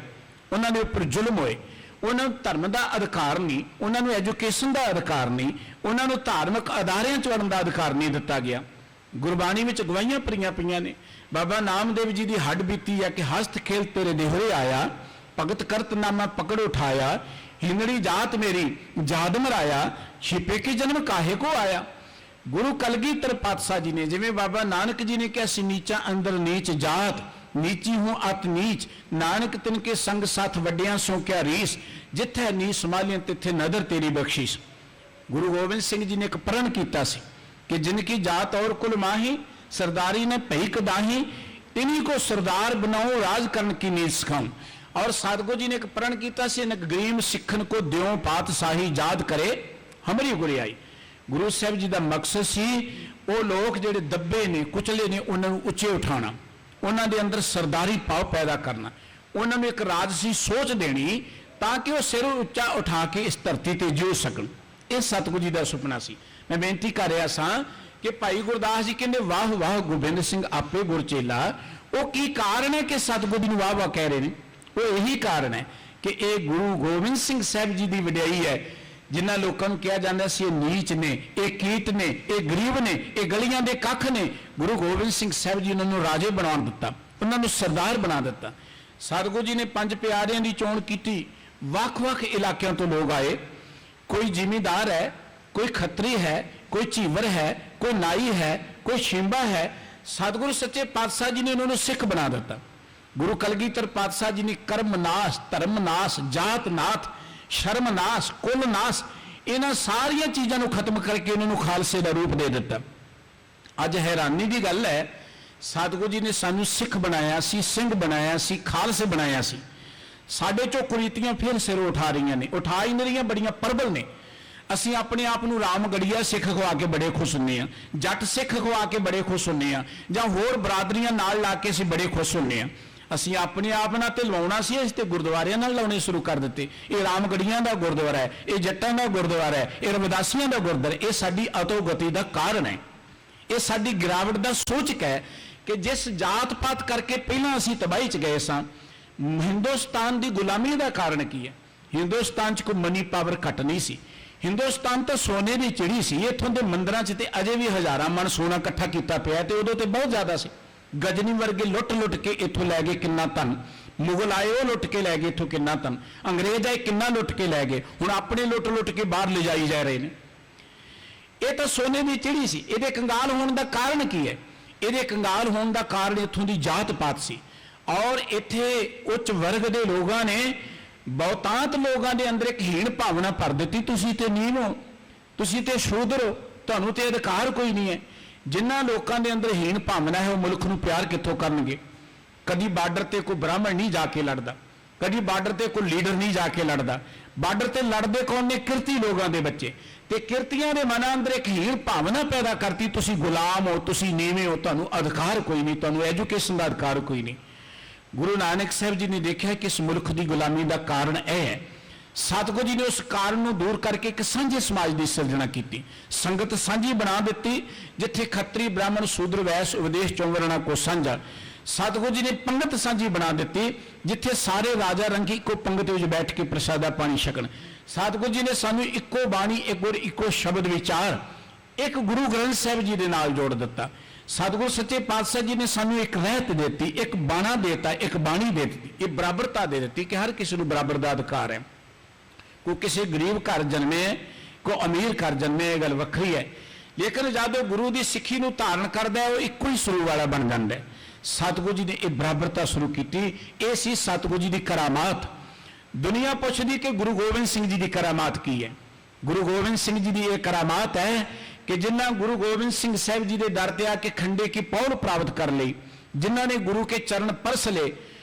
उन्होंने उपर जुल्म होए, उन्होंने धर्म का अधिकार नहीं, उन्होंने एजुकेशन का अधिकार नहीं, उन्होंने धार्मिक अदारियां च वड़न का अधिकार नहीं दिता गया। गुरबाणी में गवाहियां भरियां पईयां ने, बाबा नामदेव जी की हड्ड बीती है कि हस्त खेल तेरे देहरे आया, भगत करतनामा पकड़ उठाया, हिंदड़ी जात मेरी जाद मराया, छिपे के जन्म काहे को आया। गुरु कलगीधर पातशाह जी ने जिवें बाबा नानक जी ने कहा सी नीचा अंदर नीच जात, नीची हूं अत नीच, नानक तिनके संग साथ वड्डियां सो क्या रीस, जिथे नीच संभालियां तिथे नदर तेरी बख्शीश। गुरु गोबिंद सिंह जी ने एक प्रण किया सी कि जिनकी जात और कुल माही, सरदारी ने भई कदाही, इन्हीं को सरदार बनाओ राज करन की नीत सिखाऊं। और सतगुरु जी ने एक प्रण किया सी गरीब सिखन को द्यों पातशाही याद करे हमारी गुरियाई। गुरु साहब जी का मकसद सी वो लोग जिहड़े दबे ने कुचले ने उन्होंने उच्चे उठाना, उन्होंने अंदर सरदारी भाव पैदा करना, उन्होंने एक राजसी सोच देनी ताकि वह सिर उच्चा उठा के इस धरती पर जी सकन। यह सतगुरु जी का सुपना सी। मैं बेनती कर रहा सा कि भाई गुरदास जी कहते वाह वाह गोबिंद सिंह आपे गुरचेला, वो की कारण है कि सतगुरु जी वाह वाह कह रहे हैं, वो यही कारण है कि ये गुरु गोबिंद सिंह साहब जी की वडियाई है। जिन्होंने लोगों को कहा जाता है नीच ने, ये कीट ने, ये गरीब ने, ये गलियां दे कख ने, गुरु गोबिंद सिंह साहब जी उन्होंने राजे बना दिता, उन्होंने सरदार बना दिता। सतगुरु जी ने 5 प्यारियां की चोण की, वख-वख इलाकों तो लोग आए, कोई जिमीदार है, कोई खत्री है, कोई चीवर है, कोई नाई है, कोई शिंबा है। सतगुरु सच्चे पातशाह जी ने उन्होंने सिख बना दिता। गुरु कलगीधर पातशाह जी ने कर्म नाश, धर्म नाश, जात नाथ, शर्म नाश, कुल नाश, इन्हां सारिया चीज़ों को खत्म करके उन्होंने खालसे का रूप दे दिता। अज हैरानी की गल है सतगुरु जी ने सानू सिख बनाया सी, सिंह बनाया सी, खालसे बनाया सी। साडे चो कुरीतियां फिर सिर उठा रही ने, उठा ही नहीं रही, बड़ियां प्रबल ने। असी अपने आप को रामगढ़िया सिख खवा के बड़े खुश होंगे हैं, जट सिख खवा के बड़े खुश होंगे हैं, जां होर बरादरियां नाल ला के असीं बड़े खुश होंगे हैं। असीं अपने आप नाल ते लवाउणा सी, असीं ते गुरुद्वारियां नाल लाउणे शुरू कर दिते। ये रामगढ़ियां दा गुरुद्वारा है, ये जट्टां दा गुरुद्वारा है, ये रविदासियां दा गुरुद्वारा, ये साडी अधोगति दा कारण है, ये साडी गिरावट दा सूचक है कि जिस जात पात करके पहलां असीं तबाही च गए सां। हिंदुस्तान की गुलामी का कारण की है? हिंदुस्तान च कोई मनी पावर घट नहीं सी, हिंदुस्तान तो सोने की चिड़ी सी। इत्थों के मंदिरों च ते अजे भी हज़ारां मन सोना इकट्ठा किया पिया, तो उदों ते बहुत ज़्यादा सी। गजनी वर्गे लुट लुट के इत्थों लै गए किन्ना धन, मुगल आए वो लुट के लै गए इत्थों किन्ना धन, अंग्रेज आए किन्ना लुट के लै गए, हुण अपने लुट लुट के बाहर ले जाई जा रहे हैं। ये तो सोने की चिड़ी सी। ये कंगाल होने का कारण की है? ਇਹਦੇ ਕੰਗਾਲ ਹੋਣ ਦਾ ਕਾਰਨ ਇੱਥੋਂ ਦੀ ਜਾਤ ਪਾਤ ਸੀ। ਔਰ ਇੱਥੇ ਉੱਚ ਵਰਗ ਦੇ ਲੋਕਾਂ ਨੇ ਬਹੁਤਾਂਤ ਲੋਕਾਂ ਦੇ ਅੰਦਰ ਇੱਕ ਹੀਣ ਭਾਵਨਾ ਭਰ ਦਿੱਤੀ, ਤੁਸੀਂ ਤੇ ਨੀਚ ਹੋ, ਤੁਸੀਂ ਤੇ ਸ਼ੂਦਰ ਹੋ, ਤੁਹਾਨੂੰ ਤੇ ਅਧਿਕਾਰ ਕੋਈ ਨਹੀਂ ਹੈ। ਜਿਨ੍ਹਾਂ ਲੋਕਾਂ ਦੇ ਅੰਦਰ ਹੀਣ ਭਾਵਨਾ ਹੈ ਉਹ ਮੁਲਕ ਨੂੰ ਪਿਆਰ ਕਿੱਥੋਂ ਕਰਨਗੇ? ਕਦੀ ਬਾਰਡਰ ਤੇ ਕੋਈ ਬ੍ਰਾਹਮਣ ਨਹੀਂ ਜਾ ਕੇ ਲੜਦਾ, ਕਦੀ ਬਾਰਡਰ ਤੇ ਕੋਈ ਲੀਡਰ ਨਹੀਂ ਜਾ ਕੇ ਲੜਦਾ। ਬਾਰਡਰ ਤੇ ਲੜਦੇ ਕੌਣ ਨੇ? ਕਿਰਤੀ ਲੋਕਾਂ ਦੇ ਬੱਚੇ। ਤੇ ਕਿਰਤੀਆਂ ਦੇ ਮਨਾਂ ਅੰਦਰ ਇੱਕ ਹੀਣ ਭਾਵਨਾ ਪੈਦਾ ਕਰਤੀ, ਤੁਸੀਂ ਗੁਲਾਮ ਹੋ, ਤੁਸੀਂ ਨੀਵੇਂ ਹੋ, ਤੁਹਾਨੂੰ ਅਧਿਕਾਰ ਕੋਈ ਨਹੀਂ, ਤੁਹਾਨੂੰ ਐਜੂਕੇਸ਼ਨ ਦਾ ਅਧਿਕਾਰ ਕੋਈ ਨਹੀਂ। ਗੁਰੂ ਨਾਨਕ ਸਾਹਿਬ ਜੀ ਨੇ ਦੇਖਿਆ ਕਿ ਇਸ ਮੁਲਕ ਦੀ ਗੁਲਾਮੀ ਦਾ ਕਾਰਨ ਇਹ ਹੈ। ਸਤਿਗੁਰੂ ਜੀ ਨੇ ਉਸ ਕਾਰਨ ਨੂੰ ਦੂਰ ਕਰਕੇ ਇੱਕ ਸਾਂਝੇ ਸਮਾਜ ਦੀ ਸਿਰਜਣਾ ਕੀਤੀ, ਸੰਗਤ ਸਾਂਝੀ ਬਣਾ ਦਿੱਤੀ, ਜਿੱਥੇ ਖੱਤਰੀ ਬ੍ਰਾਹਮਣ ਸ਼ੂਦਰ ਵੈਸ ਉਪਦੇਸ਼ ਚੌਵਰਣਾ ਕੋ ਸਾਂਝਾ। ਸਤਿਗੁਰੂ ਜੀ ਨੇ ਪੰਗਤ ਸਾਂਝੀ ਬਣਾ ਦਿੱਤੀ, ਜਿੱਥੇ ਸਾਰੇ ਰਾਜਾ ਰੰਗੀ ਇੱਕੋ ਪੰਗਤ ਵਿੱਚ ਬੈਠ ਕੇ ਪ੍ਰਸ਼ਾਦਾ ਪਾਣੀ ਛਕਣ। ਸਤਿਗੁਰੂ ਜੀ ਨੇ ਸਾਨੂੰ ਇੱਕੋ ਬਾਣੀ, ਇੱਕ ਗੁਰ, ਇੱਕੋ ਸ਼ਬਦ ਵਿਚਾਰ, ਇੱਕ ਗੁਰੂ ਗ੍ਰੰਥ ਸਾਹਿਬ ਜੀ ਦੇ ਨਾਲ ਜੋੜ ਦਿੱਤਾ। ਸਤਿਗੁਰੂ ਸੱਚੇ ਪਾਤਸ਼ਾਹ ਜੀ ਨੇ ਸਾਨੂੰ ਇੱਕ ਰਹਿਤ ਦਿੱਤੀ, ਇੱਕ ਬਾਣਾ ਦੇਤਾ, ਇੱਕ ਬਾਣੀ ਦੇ ਦਿੱਤੀ, ਇਹ ਬਰਾਬਰਤਾ ਦੇ ਦਿੱਤੀ ਕਿ ਹਰ ਕਿਸੇ ਨੂੰ ਬਰਾਬਰ ਦਾ ਅਧਿਕਾਰ ਹੈ। ਕੋਈ ਕਿਸੇ ਗਰੀਬ ਘਰ ਜਨਮੇ, ਕੋਈ ਅਮੀਰ ਘਰ ਜਨਮੇ, ਇਹ ਗੱਲ ਵੱਖਰੀ ਹੈ, ਲੇਕਿਨ ਜਦ ਉਹ ਗੁਰੂ ਦੀ ਸਿੱਖੀ ਨੂੰ ਧਾਰਨ ਕਰਦਾ ਉਹ ਇੱਕੋ ਹੀ ਸਰੂਪ ਵਾਲਾ ਬਣ ਜਾਂਦਾ। ਸਤਿਗੁਰੂ ਜੀ ਨੇ ਇਹ ਬਰਾਬਰਤਾ ਸ਼ੁਰੂ ਕੀਤੀ। ਇਹ ਸੀ ਸਤਿਗੁਰੂ ਜੀ ਦੀ ਕਰਾਮਾਤ। ਦੁਨੀਆ ਪੁੱਛਦੀ ਕਿ ਗੁਰੂ ਗੋਬਿੰਦ ਸਿੰਘ ਜੀ ਦੀ ਕਰਾਮਾਤ ਕੀ ਹੈ। ਗੁਰੂ ਗੋਬਿੰਦ ਸਿੰਘ ਜੀ ਦੀ ਇਹ ਕਰਾਮਾਤ ਹੈ ਕਿ ਜਿਨ੍ਹਾਂ ਗੁਰੂ ਗੋਬਿੰਦ ਸਿੰਘ ਸਾਹਿਬ ਜੀ ਦੇ ਦਰ ਤੇ ਆ ਕੇ ਖੰਡੇ ਕੀ ਪੌੜ ਪ੍ਰਾਪਤ ਕਰ ਲਈ, ਜਿਨ੍ਹਾਂ ਨੇ ਗੁਰੂ ਕੇ ਚਰਨ ਪਰਸ ਲਏ,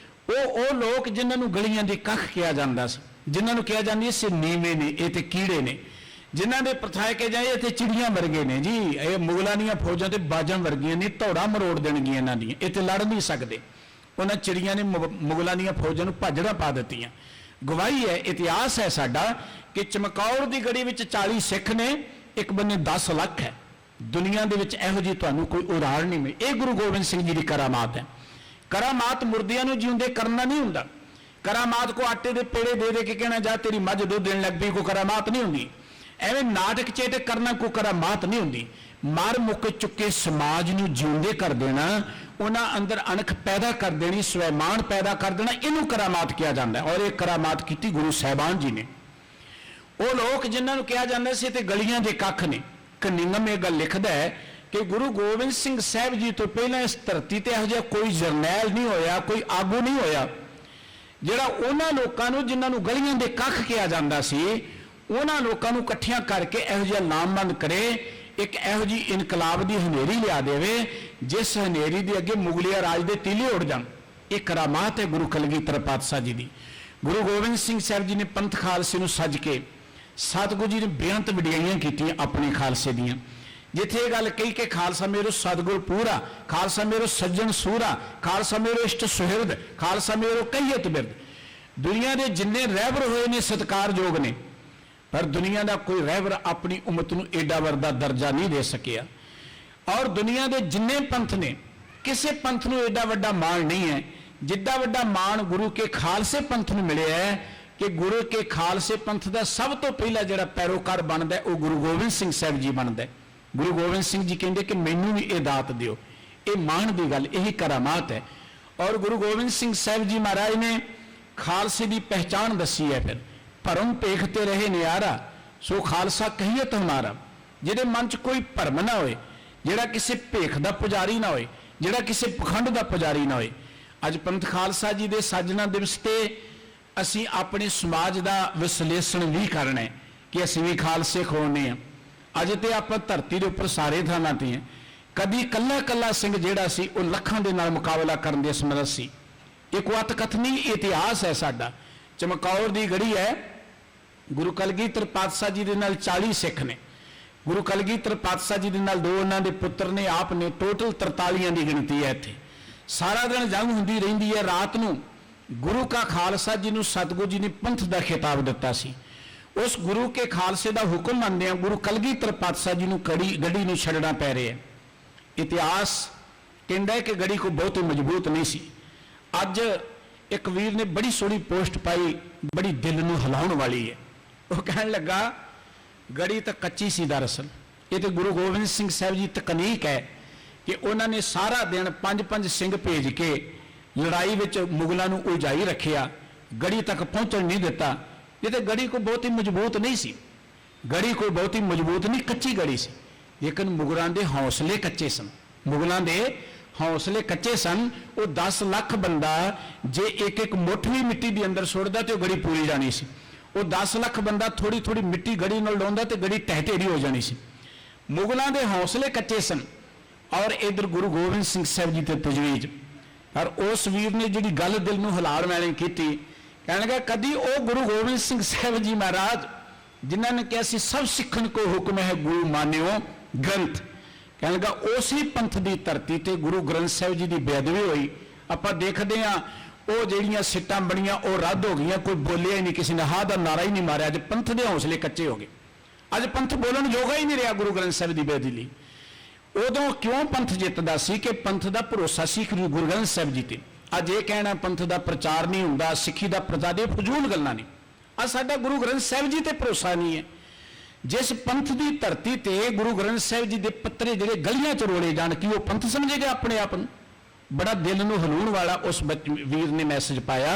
ਉਹ ਲੋਕ ਜਿਨ੍ਹਾਂ ਨੂੰ ਗਲੀਆਂ ਦੀ ਕੱਖ ਕਿਹਾ ਜਾਂਦਾ ਸੀ, ਜਿਨ੍ਹਾਂ ਨੂੰ ਕਿਹਾ ਜਾਂਦੀ ਸੀ ਨੀਵੇਂ ਨੇ, ਇਹ ਤੇ ਕੀੜੇ ਨੇ, ਜਿਨ੍ਹਾਂ ਦੇ ਪ੍ਰਥਾਏ ਕੇ ਜਾਏ ਤੇ ਚਿੜੀਆਂ ਵਰਗੇ ਨੇ ਜੀ, ਇਹ ਮੁਗਲਾਂ ਦੀਆਂ ਫੌਜਾਂ ਤੇ ਬਾਜਾਂ ਵਰਗੀਆਂ ਨੇ, ਧੌੜਾ ਮਰੋੜ ਦੇਣਗੀਆਂ ਇਹਨਾਂ ਦੀਆਂ, ਇਹ ਤੇ ਲੜ ਨਹੀਂ ਸਕਦੇ। ਉਹਨਾਂ ਚਿੜੀਆਂ ਨੇ ਮੁਗਲਾਂ ਦੀਆਂ ਫੌਜਾਂ ਨੂੰ ਭਾਜੜਾਂ ਪਾ ਦਿੱਤੀਆਂ। ਗਵਾਹੀ ਹੈ, ਇਤਿਹਾਸ ਹੈ ਸਾਡਾ ਕਿ ਚਮਕੌਰ ਦੀ ਗੜੀ ਵਿੱਚ 40 ਸਿੱਖ ਨੇ, ਇੱਕ ਬੰਨੇ 10 ਲੱਖ ਹੈ। ਦੁਨੀਆ ਦੇ ਵਿੱਚ ਇਹੋ ਜਿਹੀ ਤੁਹਾਨੂੰ ਕੋਈ ਉਦਾਹਰਣ ਨਹੀਂ ਮਿਲੀ। ਇਹ ਗੁਰੂ ਗੋਬਿੰਦ ਸਿੰਘ ਜੀ ਦੀ ਕਰਾਮਾਤ ਹੈ। ਕਰਾਮਾਤ ਮੁਰਦਿਆਂ ਨੂੰ ਜਿਉਂਦੇ ਕਰਨਾ ਨਹੀਂ ਹੁੰਦਾ। ਕਰਾਮਾਤ ਕੋ ਆਟੇ ਦੇ ਪੇੜੇ ਦੇ ਦੇ ਕੇ ਕਹਿਣਾ ਜਾ ਤੇਰੀ ਮੱਝ ਦੁੱਧ ਦੇਣ ਲੱਗ ਪਈ, ਕੋਈ ਕਰਾਮਾਤ ਨਹੀਂ ਹੁੰਦੀ। ਐਵੇਂ ਨਾਟਕ ਚੇਟਕ ਕਰਨਾ ਕੋਈ ਕਰਾਮਾਤ ਨਹੀਂ ਹੁੰਦੀ। ਮਰ ਮੁੱਕ ਚੁੱਕੇ ਸਮਾਜ ਨੂੰ ਜਿਉਂਦੇ ਕਰ ਦੇਣਾ, ਉਹਨਾਂ ਅੰਦਰ ਅਣਖ ਪੈਦਾ ਕਰ ਦੇਣੀ, ਸਵੈਮਾਨ ਪੈਦਾ ਕਰ ਦੇਣਾ, ਇਹਨੂੰ ਕਰਾਮਾਤ ਕਿਹਾ ਜਾਂਦਾ। ਔਰ ਇਹ ਕਰਾਮਾਤ ਕੀਤੀ ਗੁਰੂ ਸਾਹਿਬਾਨ ਜੀ ਨੇ। ਉਹ ਲੋਕ ਜਿਨ੍ਹਾਂ ਨੂੰ ਕਿਹਾ ਜਾਂਦਾ ਸੀ ਤੇ ਗਲੀਆਂ ਦੇ ਕੱਖ ਨੇ। ਕਨਿੰਗਮ ਇਹ ਗੱਲ ਲਿਖਦਾ ਹੈ ਕਿ ਗੁਰੂ ਗੋਬਿੰਦ ਸਿੰਘ ਸਾਹਿਬ ਜੀ ਤੋਂ ਪਹਿਲਾਂ ਇਸ ਧਰਤੀ ਤੇ ਇਹੋ ਜਿਹਾ ਕੋਈ ਜਰਨੈਲ ਨਹੀਂ ਹੋਇਆ, ਕੋਈ ਆਗੂ ਨਹੀਂ ਹੋਇਆ ਜਿਹੜਾ ਉਹਨਾਂ ਲੋਕਾਂ ਨੂੰ ਜਿਨ੍ਹਾਂ ਨੂੰ ਗਲੀਆਂ ਦੇ ਕੱਖ ਕਿਹਾ ਜਾਂਦਾ ਸੀ, ਉਹਨਾਂ ਲੋਕਾਂ ਨੂੰ ਇਕੱਠਿਆਂ ਕਰਕੇ ਇਹੋ ਜਿਹਾ ਲਾਮਬੰਦ ਕਰੇ, ਇੱਕ ਇਹੋ ਜਿਹੀ ਇਨਕਲਾਬ ਦੀ ਹਨੇਰੀ ਲਿਆ ਦੇਵੇ ਜਿਸ ਹਨੇਰੀ ਦੇ ਅੱਗੇ ਮੁਗਲਿਆ ਰਾਜ ਦੇ ਤੀਲੇ ਉੱਡ ਜਾਣ। ਇਹ ਕਰਾਮਾਤ ਹੈ ਗੁਰੂ ਕਲਗੀਧਰ ਪਾਤਸ਼ਾਹ ਜੀ ਦੀ। ਗੁਰੂ ਗੋਬਿੰਦ ਸਿੰਘ ਸਾਹਿਬ ਜੀ ਨੇ ਪੰਥ ਖਾਲਸੇ ਨੂੰ ਸੱਜ ਕੇ ਸਤਿਗੁਰੂ ਜੀ ਨੇ ਬੇਅੰਤ ਵਡਿਆਈਆਂ ਕੀਤੀਆਂ ਆਪਣੇ ਖਾਲਸੇ ਦੀਆਂ। ਜਿੱਥੇ ਇਹ ਗੱਲ ਕਹੀ ਕਿ ਖਾਲਸਾ ਮੇਰੋ ਸਤਿਗੁਰ ਪੂਰਾ, ਖਾਲਸਾ ਮੇਰੋ ਸੱਜਣ ਸੂਰਾ, ਖਾਲਸਾ ਮੇਰੋ ਇਸ਼ਟ ਸੁਹਿਰਦ, ਖਾਲਸਾ ਮੇਰੋ ਕਹੀਅਤ ਬਿਰਦ। ਦੁਨੀਆ ਦੇ ਜਿੰਨੇ ਰਹਿਬਰ ਹੋਏ ਨੇ ਸਤਿਕਾਰਯੋਗ ਨੇ, ਪਰ ਦੁਨੀਆ ਦਾ ਕੋਈ ਰਹਿਬਰ ਆਪਣੀ ਉਮਤ ਨੂੰ ਏਡਾ ਵੱਡਾ ਦਰਜਾ ਨਹੀਂ ਦੇ ਸਕਿਆ। ਔਰ ਦੁਨੀਆ ਦੇ ਜਿੰਨੇ ਪੰਥ ਨੇ, ਕਿਸੇ ਪੰਥ ਨੂੰ ਏਡਾ ਵੱਡਾ ਮਾਣ ਨਹੀਂ ਹੈ ਜਿੱਡਾ ਵੱਡਾ ਮਾਣ ਗੁਰੂ ਕੇ ਖਾਲਸੇ ਪੰਥ ਨੂੰ ਮਿਲਿਆ ਹੈ ਕਿ ਗੁਰੂ ਕੇ ਖਾਲਸੇ ਪੰਥ ਦਾ ਸਭ ਤੋਂ ਪਹਿਲਾ ਜਿਹੜਾ ਪੈਰੋਕਾਰ ਬਣਦਾ ਉਹ ਗੁਰੂ ਗੋਬਿੰਦ ਸਿੰਘ ਸਾਹਿਬ ਜੀ ਬਣਦਾ। ਗੁਰੂ ਗੋਬਿੰਦ ਸਿੰਘ ਜੀ ਕਹਿੰਦੇ ਕਿ ਮੈਨੂੰ ਵੀ ਇਹ ਦਾਤ ਦਿਓ। ਇਹ ਮਾਣ ਦੀ ਗੱਲ, ਇਹੀ ਕਰਾਮਾਤ ਹੈ। ਔਰ ਗੁਰੂ ਗੋਬਿੰਦ ਸਿੰਘ ਸਾਹਿਬ ਜੀ ਮਹਾਰਾਜ ਨੇ ਖਾਲਸੇ ਦੀ ਪਹਿਚਾਣ ਦੱਸੀ ਹੈ। ਫਿਰ ਭਰਮ ਭੇਖਤੇ ਰਹੇ ਨਿਆਰਾ, ਸੋ ਖਾਲਸਾ ਕਹੀਅਤ ਹਮਾਰਾ। ਜਿਹਦੇ ਮਨ 'ਚ ਕੋਈ ਭਰਮ ਨਾ ਹੋਏ, ਜਿਹੜਾ ਕਿਸੇ ਭੇਖ ਦਾ ਪੁਜਾਰੀ ਨਾ ਹੋਏ, ਜਿਹੜਾ ਕਿਸੇ ਪਖੰਡ ਦਾ ਪੁਜਾਰੀ ਨਾ ਹੋਏ। ਅੱਜ ਪੰਥ ਖਾਲਸਾ ਜੀ ਦੇ ਸਾਜਣਾ ਦਿਵਸ ਤੇ ਅਸੀਂ ਆਪਣੇ ਸਮਾਜ ਦਾ ਵਿਸ਼ਲੇਸ਼ਣ ਵੀ ਕਰਨਾ ਹੈ ਕਿ ਅਸੀਂ ਵੀ ਖਾਲਸੇ ਖੋਣੇ ਆ। ਅੱਜ ਤੇ ਆਪਾਂ ਧਰਤੀ ਦੇ ਉੱਪਰ ਸਾਰੇ ਥਾਵਾਂ ਤੇ ਹਾਂ। ਕਦੀ ਕੱਲਾ ਕੱਲਾ ਸਿੰਘ ਜਿਹੜਾ ਸੀ ਉਹ ਲੱਖਾਂ ਦੇ ਨਾਲ ਮੁਕਾਬਲਾ ਕਰਨ ਦੇ ਸਮਰੱਥ ਸੀ। ਇਹ ਕੋਈ ਅੱਤ ਕਥਨੀ ਇਤਿਹਾਸ ਹੈ ਸਾਡਾ। ਚਮਕੌਰ ਦੀ ਗੜੀ ਹੈ, ਗੁਰੂ ਕਲਗੀਧਰ ਪਾਤਸ਼ਾਹ ਜੀ ਦੇ ਨਾਲ 40 ਸਿੱਖ ਨੇ। ਗੁਰੂ ਕਲਗੀਧਰ ਪਾਤਸ਼ਾਹ ਜੀ ਦੇ ਨਾਲ 2 ਉਹਨਾਂ ਦੇ ਪੁੱਤਰ ਨੇ, ਆਪ ਨੇ, ਟੋਟਲ 43 ਦੀ ਗਿਣਤੀ ਹੈ। ਇੱਥੇ ਸਾਰਾ ਦਿਨ ਜੰਗ ਹੁੰਦੀ ਰਹਿੰਦੀ ਹੈ। ਰਾਤ ਨੂੰ ਗੁਰੂ ਕਾ ਖਾਲਸਾ ਜੀ ਨੂੰ ਸਤਿਗੁਰੂ ਜੀ ਨੇ ਪੰਥ ਦਾ ਖਿਤਾਬ ਦਿੱਤਾ ਸੀ। ਉਸ ਗੁਰੂ ਕੇ ਖਾਲਸੇ ਦਾ ਹੁਕਮ ਮੰਨਦਿਆਂ ਗੁਰੂ ਕਲਗੀਧਰ ਪਾਤਸ਼ਾਹ ਜੀ ਨੂੰ ਗੜੀ ਨੂੰ ਛੱਡਣਾ ਪੈ ਰਿਹਾ। ਇਤਿਹਾਸ ਕਹਿੰਦਾ ਹੈ ਕਿ ਗੜੀ ਕੋਈ ਬਹੁਤ ਮਜ਼ਬੂਤ ਨਹੀਂ ਸੀ। ਅੱਜ ਇੱਕ ਵੀਰ ਨੇ ਬੜੀ ਸੋਹਣੀ ਪੋਸਟ ਪਾਈ, ਬੜੀ ਦਿਲ ਨੂੰ ਹਿਲਾਉਣ ਵਾਲੀ ਹੈ। ਉਹ ਕਹਿਣ ਲੱਗਾ ਗੜੀ ਤਾਂ ਕੱਚੀ ਸੀ ਦਰਅਸਲ। ਇਹ ਤੇ ਗੁਰੂ ਗੋਬਿੰਦ ਸਿੰਘ ਸਾਹਿਬ ਜੀ ਤਕਨੀਕ ਹੈ ਕਿ ਉਹਨਾਂ ਨੇ ਸਾਰਾ ਦਿਨ 5-5 ਸਿੰਘ ਭੇਜ ਕੇ ਲੜਾਈ ਵਿੱਚ ਮੁਗਲਾਂ ਨੂੰ ਉਲਝਾਈ ਰੱਖਿਆ, ਗੜੀ ਤੱਕ ਪਹੁੰਚਣ ਨਹੀਂ ਦਿੱਤਾ। ਇਹ ਤੇ ਗੜੀ ਕੋਈ ਬਹੁਤੀ ਮਜ਼ਬੂਤ ਨਹੀਂ ਸੀ। ਗੜੀ ਕੋਈ ਬਹੁਤੀ ਮਜ਼ਬੂਤ ਨਹੀਂ, ਕੱਚੀ ਗੜੀ ਸੀ। ਲੇਕਿਨ ਮੁਗਲਾਂ ਦੇ ਹੌਸਲੇ ਕੱਚੇ ਸਨ। मुगलों के हौसले कच्चे सन। वो 10 लाख बंदा जे एक एक मुठ भी मिट्टी के अंदर सुटदा तो गड़ी पूरी जानी सी। वो 10 लाख बंदा थोड़ी थोड़ी मिट्टी गड़ी नाल लाउंदा ते गड़ी ढह ढेरी हो जानी सी। मुगलों के हौसले कच्चे सन और इधर गुरु गोबिंद सिंह साहब जी ते तजवीज़। और उस वीर ने जी गल दिल नूं हिलाण वाली की, कहने लगा कदी वो गुरु गोबिंद सिंह साहब जी महाराज जिन्होंने ने कहा सब सिखन को हुक्म है गुरु मान्यो ग्रंथ, कहने लगा उसी पंथ की धरती ते गुरु ग्रंथ साहब जी की बेअदबी हुई। आपां देखते हैं वो जिहड़ियां सिट्टां बणियां वो रद्द हो गई, कोई बोलिया ही नहीं, किसी ने हा दा नारा ही नहीं मारिया। अज पंथ के हौसले कच्चे हो गए, अज पंथ बोलन जोगा ही नहीं रहा गुरु ग्रंथ साहब की बेअदबी लई। उदों क्यों पंथ जितदा सी कि पंथ का भरोसा सी गुरु ग्रंथ साहब जी ते। अज ये कहना पंथ का प्रचार नहीं हुंदा, सिੱਖੀ का प्रचार, ये फजूल गल्लां ने। अज साडा गुरु ग्रंथ साहब जी ते भरोसा नहीं है। जिस पंथ की धरती ते गुरु ग्रंथ साहब जी के पत्रे जिहड़े गलियां च रोले जाण कि वो पंथ समझेगा अपने आप नूं। बड़ा दिल नूं हिलाउण वाला उस वीर ने मैसेज पाया।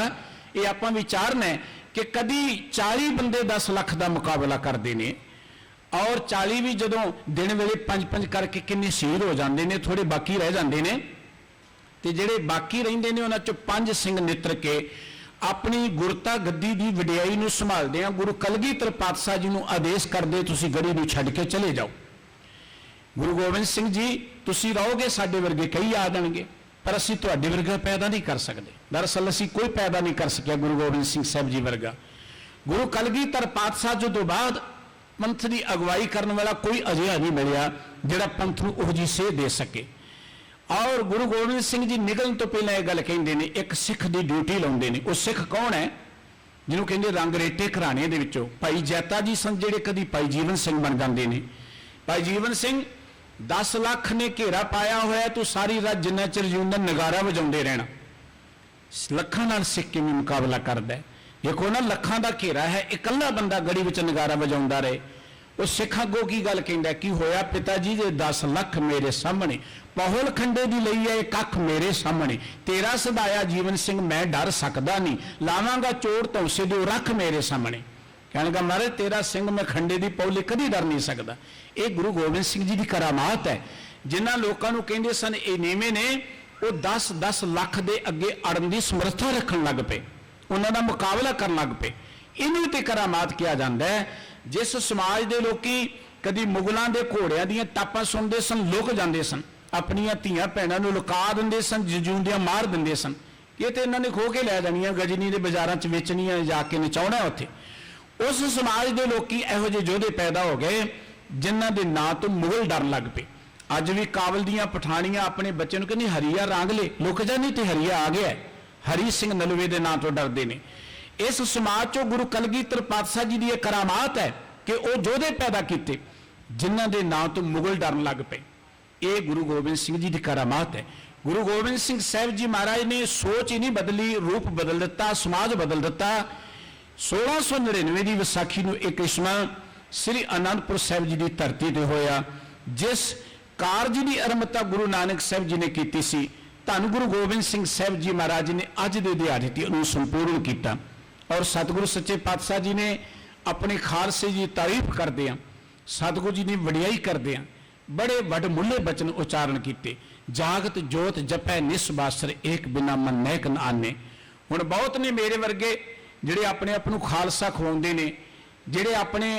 ये आपां विचारना है कि कदी 40 बंदे 10 लाख का मुकाबला करते हैं और 40 भी जदों दिन वेले 5-5 करके किन्ने शहीद हो जाते हैं, थोड़े बाकी रह जाते हैं ते जिहड़े बाकी रहिंदे ने उन्हां चों 5 सिंह नित्र के अपनी गुरता गद्दी की वडियाई नूं संभालदे आ गुरु कलगीधर पातशाह जी नूं आदेश करदे तुसीं गड़ी नूं छड्ड के चले जाओ। गुरु गोबिंद सिंह जी तुसीं रहोगे साडे वर्गे कई आ जाणगे पर असीं तुहाडे वर्गा पैदा नहीं कर सकते। दरअसल असीं कोई पैदा नहीं कर सकिया गुरु गोबिंद सिंह साहब जी वर्गा। गुरु कलगीधर पातशाह जी तो बाद पंथ की अगवाई करने वाला कोई अजिहा नहीं मिलिया जिहड़ा पंथ नूं उह जी सेध दे सके। और गुरु गोबिंद सिंह जी निकलण तो पहले यह गल कहिंदे ने एक सिख की ड्यूटी लाउंदे ने। वो सिख कौन है जिन्हों कहिंदे रंगरेटे घराने दे विचों भाई जैता जी सन जिहड़े कदी भाई जीवन सिंह बन जाते हैं। भाई जीवन सिंह 10 लाख ने घेरा पाया होया तो सारी रात जिन्ना चिर जिउंदा नगारा वजाउंदे रहना। लखां नाल सिख किवें मुकाबला करदा है। देखो ना लखां दा घेरा है, इकल्ला बंदा गड़ी विच नगारा वजाउंदा रहे। वो सिख अगों की गल कहंदा की होया पिता जी जे 10 लाख मेरे सामने पहुल खंडे दी लई है कख मेरे सामने तेरा सदाया जीवन सिंह मैं डर सकदा नहीं लावांगा चोर तौसे दो रख मेरे सामने। कहने का मारे तेरा सिंह मैं खंडे दी पौली कदी डर नहीं सकदा। ये गुरु गोबिंद सिंह जी की करामात है। जिन्हां लोकां नूं कहंदे सन ये नीवें ने वो 10-10 लाख दे अगे अड़न की समर्था रखण लग पे, उन्हां दा मुकाबला करन लग पे। इनू ते करामात किया जाता है। जिस समाज के लोकी कदी मुगलों के घोड़ियां दीयां टापां सुनते सन लुक जाते सन, अपनियां धीआं भैणां नूं लुका दिंदे सन, जिउंदियां मार दिंदे सन। ये तो इन्होंने खो के लै जानियां गजनी के बाजारां च वेचनियां जाके नचाउणा उत्थे। उस समाज के लोकी इहो जिहे योधे पैदा हो गए जिन्हां दे नां तो मुगल डर लग पे। अज भी काबल दीयां पठाणियां अपने बच्चे नूं कहंदी हरिया रांग ले, लुक जा नहीं तो हरिया आ गया। हरी सिंह नलवे के नां तो डरदे ने। इस समाज चो गुरु कलगीधर पातशाह जी की करामात है कि वो योधे पैदा किए जिन्हां दे नां तो मुगल डरन लग पे। ये गुरु गोबिंद सिंह जी की करामात है। गुरु गोबिंद सिंह साहब जी महाराज ने सोच ही नहीं बदली, रूप बदल दिता, समाज बदल दिता। 1699 की विसाखी को एक किस्मा श्री आनंदपुर साहब जी की धरती पर होया। जिस कारज की आरंभता गुरु नानक साहब जी ने की सी, धन गुरु गोबिंद सिंह साहब जी महाराज ने अज के दिहाड़े ते उन्हें संपूर्ण किया। और सतगुरु सच्चे पातशाह जी ने अपने खालसे जी तारीफ करते हैं, सतगुरु जी ने वडियाई करते हैं, बड़े वडमुल्ले बचन उच्चारण किए। जागत जोत जपै निस्बासर एक बिना मन नैक न आने। हुण बहुत ने मेरे वर्गे जिहड़े अपने आप नूं खालसा खवाउंदे ने, जिहड़े अपने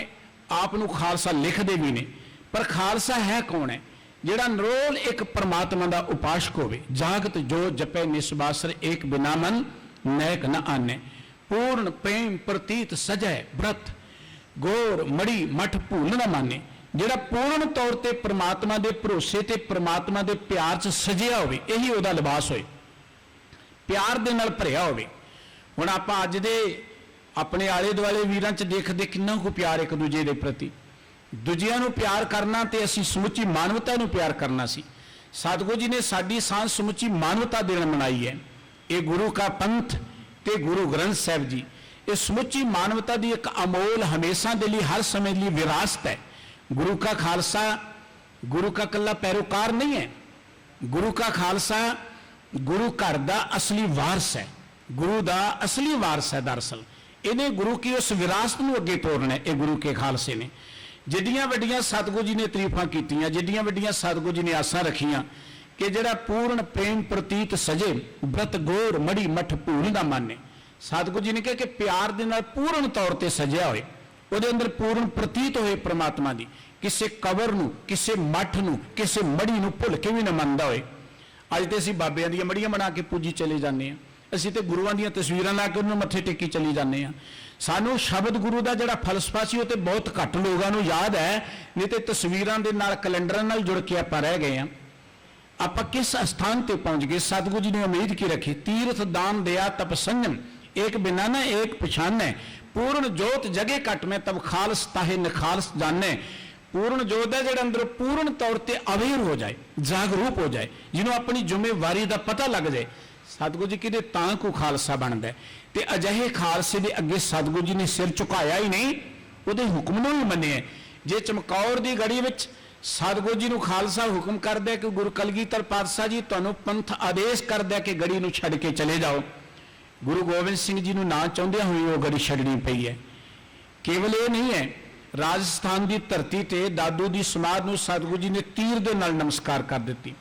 आप नूं खालसा लिखते भी ने, पर खालसा है कौन है जिहड़ा निरोल एक परमात्मा का उपासक होवे। जागत जोत जपै निस्बासर एक बिना मन नैक न आने। पूर्ण प्रेम प्रतीत सजै व्रत गोर मड़ी मठ भूल न माने। जिहड़ा पूर्ण तौर पर परमात्मा के भरोसे ते परमात्मा के प्यार च सजिया होवे, यही उहदा लिबास होए, प्यार दे नाल भरिया होवे। हुण आपां अज दे अपने आले दुआले वीरां च देखदे किन्ना को प्यार एक दूजे के प्रति। दूजियां नूं प्यार करना ते असीं समुची मानवता नूं प्यार करना सी। सतगुरु जी ने साडी सांझ समुची मानवता देण मनाई है। ये गुरु का पंथ ते गुरु ग्रंथ साहब जी ये समुची मानवता की एक अमोल हमेशा के लिए हर समय लिए विरासत है। गुरु का खालसा गुरु का कल्ला पैरोकार नहीं है। गुरु का खालसा गुरु घर का असली वारस है, गुरु का असली वारस है। दरअसल इन्हें गुरु की उस विरासत को अगे तोड़ना है। ये गुरु के खालसे ने जिड्डियां वड्डियां सतगुरु जी ने तरीफां कीतियां, जिड्डियां वड्डियां सतगुरु जी ने आसां रखियां, कि जिहड़ा पूर्ण प्रेम प्रतीत सजे व्रत गोर मड़ी मठ भूल ना माने। सतगुरु जी ने कहा कि प्यार दे नाल पूर्ण तौर पर सजिया होए, ਉਹਦੇ अंदर पूर्ण प्रतीत होए परमात्मा की, किसी कबर नूं, किसी मठ नूं, किसी मड़ी नूं भुल के भी ना मनदा होए। अज तो असीं बाबियां दीयां मड़ियां बना के पूजी चले जाते हैं, असीं तो गुरुआं दीयां तस्वीरां ला के उन्होंने मत्थे टेकी चली जाते हैं। सानू शब्द गुरु का जिहड़ा फलसफा सी वो तो बहुत घट लोगों नूं याद है, नहीं तो तस्वीरां दे नाल कैलेंडरां नाल जुड़ के आपां रह गए हैं। आपां किस स्थान ते पहुंच गए। सतगुरु जी ने उम्मीद की रखी, तीर्थ दान दया तप संयम एक बिना न एक पछान है, पूर्ण जोत जगे घट में तब खालस ताहे निखालस जाने। पूर्ण जोत है जिहड़ा अंदर पूर्ण तौर पर अवेयर हो जाए, जागरूक हो जाए, जिन्हों अपनी जिम्मेवारी का पता लग जाए। सतगुरु जी कहते तां को खालसा बनता है। तो अजिहे खालसे के अगे सतगुरु जी ने सिर झुकाया ही नहीं, वो हुक्म नूं ही मन्निया। जे चमकौर की गढ़ी में सतगुरु जी नूं खालसा हुक्म कर दिया कि गुरु कलगीधर पातशाह जी तुहानूं पंथ आदेश कर दिया कि गढ़ी नूं छड्ड के चले जाओ, गुरु गोबिंद सिंह जी नूं ना चाहुंदे होए वो गढ़ी छड्डनी पई है। केवल ये नहीं है, राजस्थान की धरती ते दादू की समाध नूं सतगुरु जी ने तीर दे नाल नमस्कार कर दित्ती।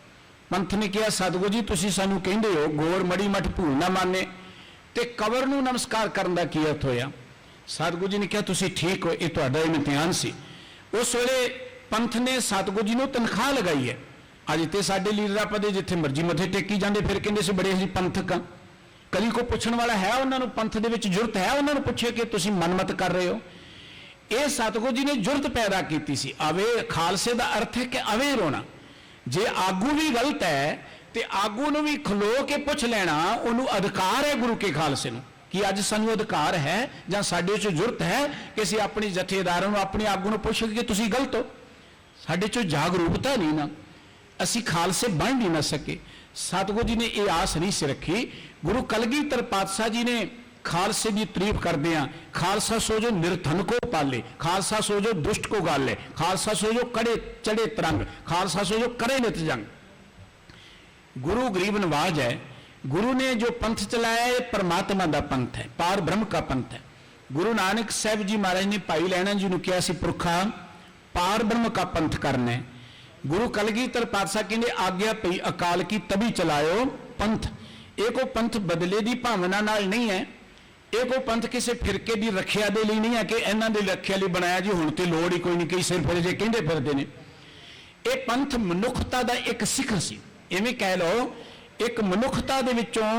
पंथ ने कहा सतगुरु जी तुसीं सानूं कहिंदे हो गोर मड़ी मठ भूल ना माने, ते कबर नूं नमस्कार करन दा की अर्थ होया। सतगुरु जी ने कहा तुसीं ठीक हो, ये तुहाडा इम्तिहान सी। उस वेले पंथ ने सतगुरु जी नूं तनख्वाह लगाई है। अज तो साडे लीडर पदे जिथे मर्जी मथे टेकी जाते, फिर कहंदे सी बड़े असीं पंथक हां। कभी कोई पुछण वाला है उन्होंने पंथ दे विच जुरत है, उन्होंने पुछे कि तुसीं मनमत कर रहे हो। ये सतगुरु जी ने जुरत पैदा की सी। अवे खालसे का अर्थ है कि अवेयर होना। जे आगू भी गलत है तो आगू नूं भी खलो के पुछ लेना, उन्होंने अधिकार है गुरु के खालसे नूं कि अज सानूं अधिकार है जां साडे च जुरत है कि असीं अपनी जथेदारां नूं अपने आगू नूं पुछ के तुसीं गलत हो। साडे च जागरूकता नहीं ना, असीं खालसे बन नहीं ना सके। सतगुरु जी ने यह आस नहीं सी रखी। गुरु कलगीधर पातशाह जी ने खालसे की तारीफ करते हैं, खालसा सो जो निर्धन को पाले, खालसा सो जो दुष्ट को गाले, खालसा सो जो कड़े चढ़े तरंग, खालसा सो जो करे नित जंग। गुरु गरीब नवाज है। गुरु ने जो पंथ चलाया है परमात्मा का पंथ है, पार ब्रह्म का पंथ है। गुरु नानक साहब जी महाराज ने भाई लैणा जी ने कहा सी पुरखा पार ब्रह्म का पंथ करना है। गुरु कलगीधर पातशाह कहते आज्ञा पई अकाल की तभी चलायो पंथ। एक पंथ बदले की भावना नाल नहीं है, एक पंथ किसी फिरके की रखिया के लिए नहीं है कि इन्हों की रखिया लिए बनाया जी हुण तो लोड़ ही कोई नहीं, कई सिर फिर जे कहते फिरते हैं। ये पंथ मनुखता का एक सिखर सी, इवें कह लो एक मनुखता दे विचों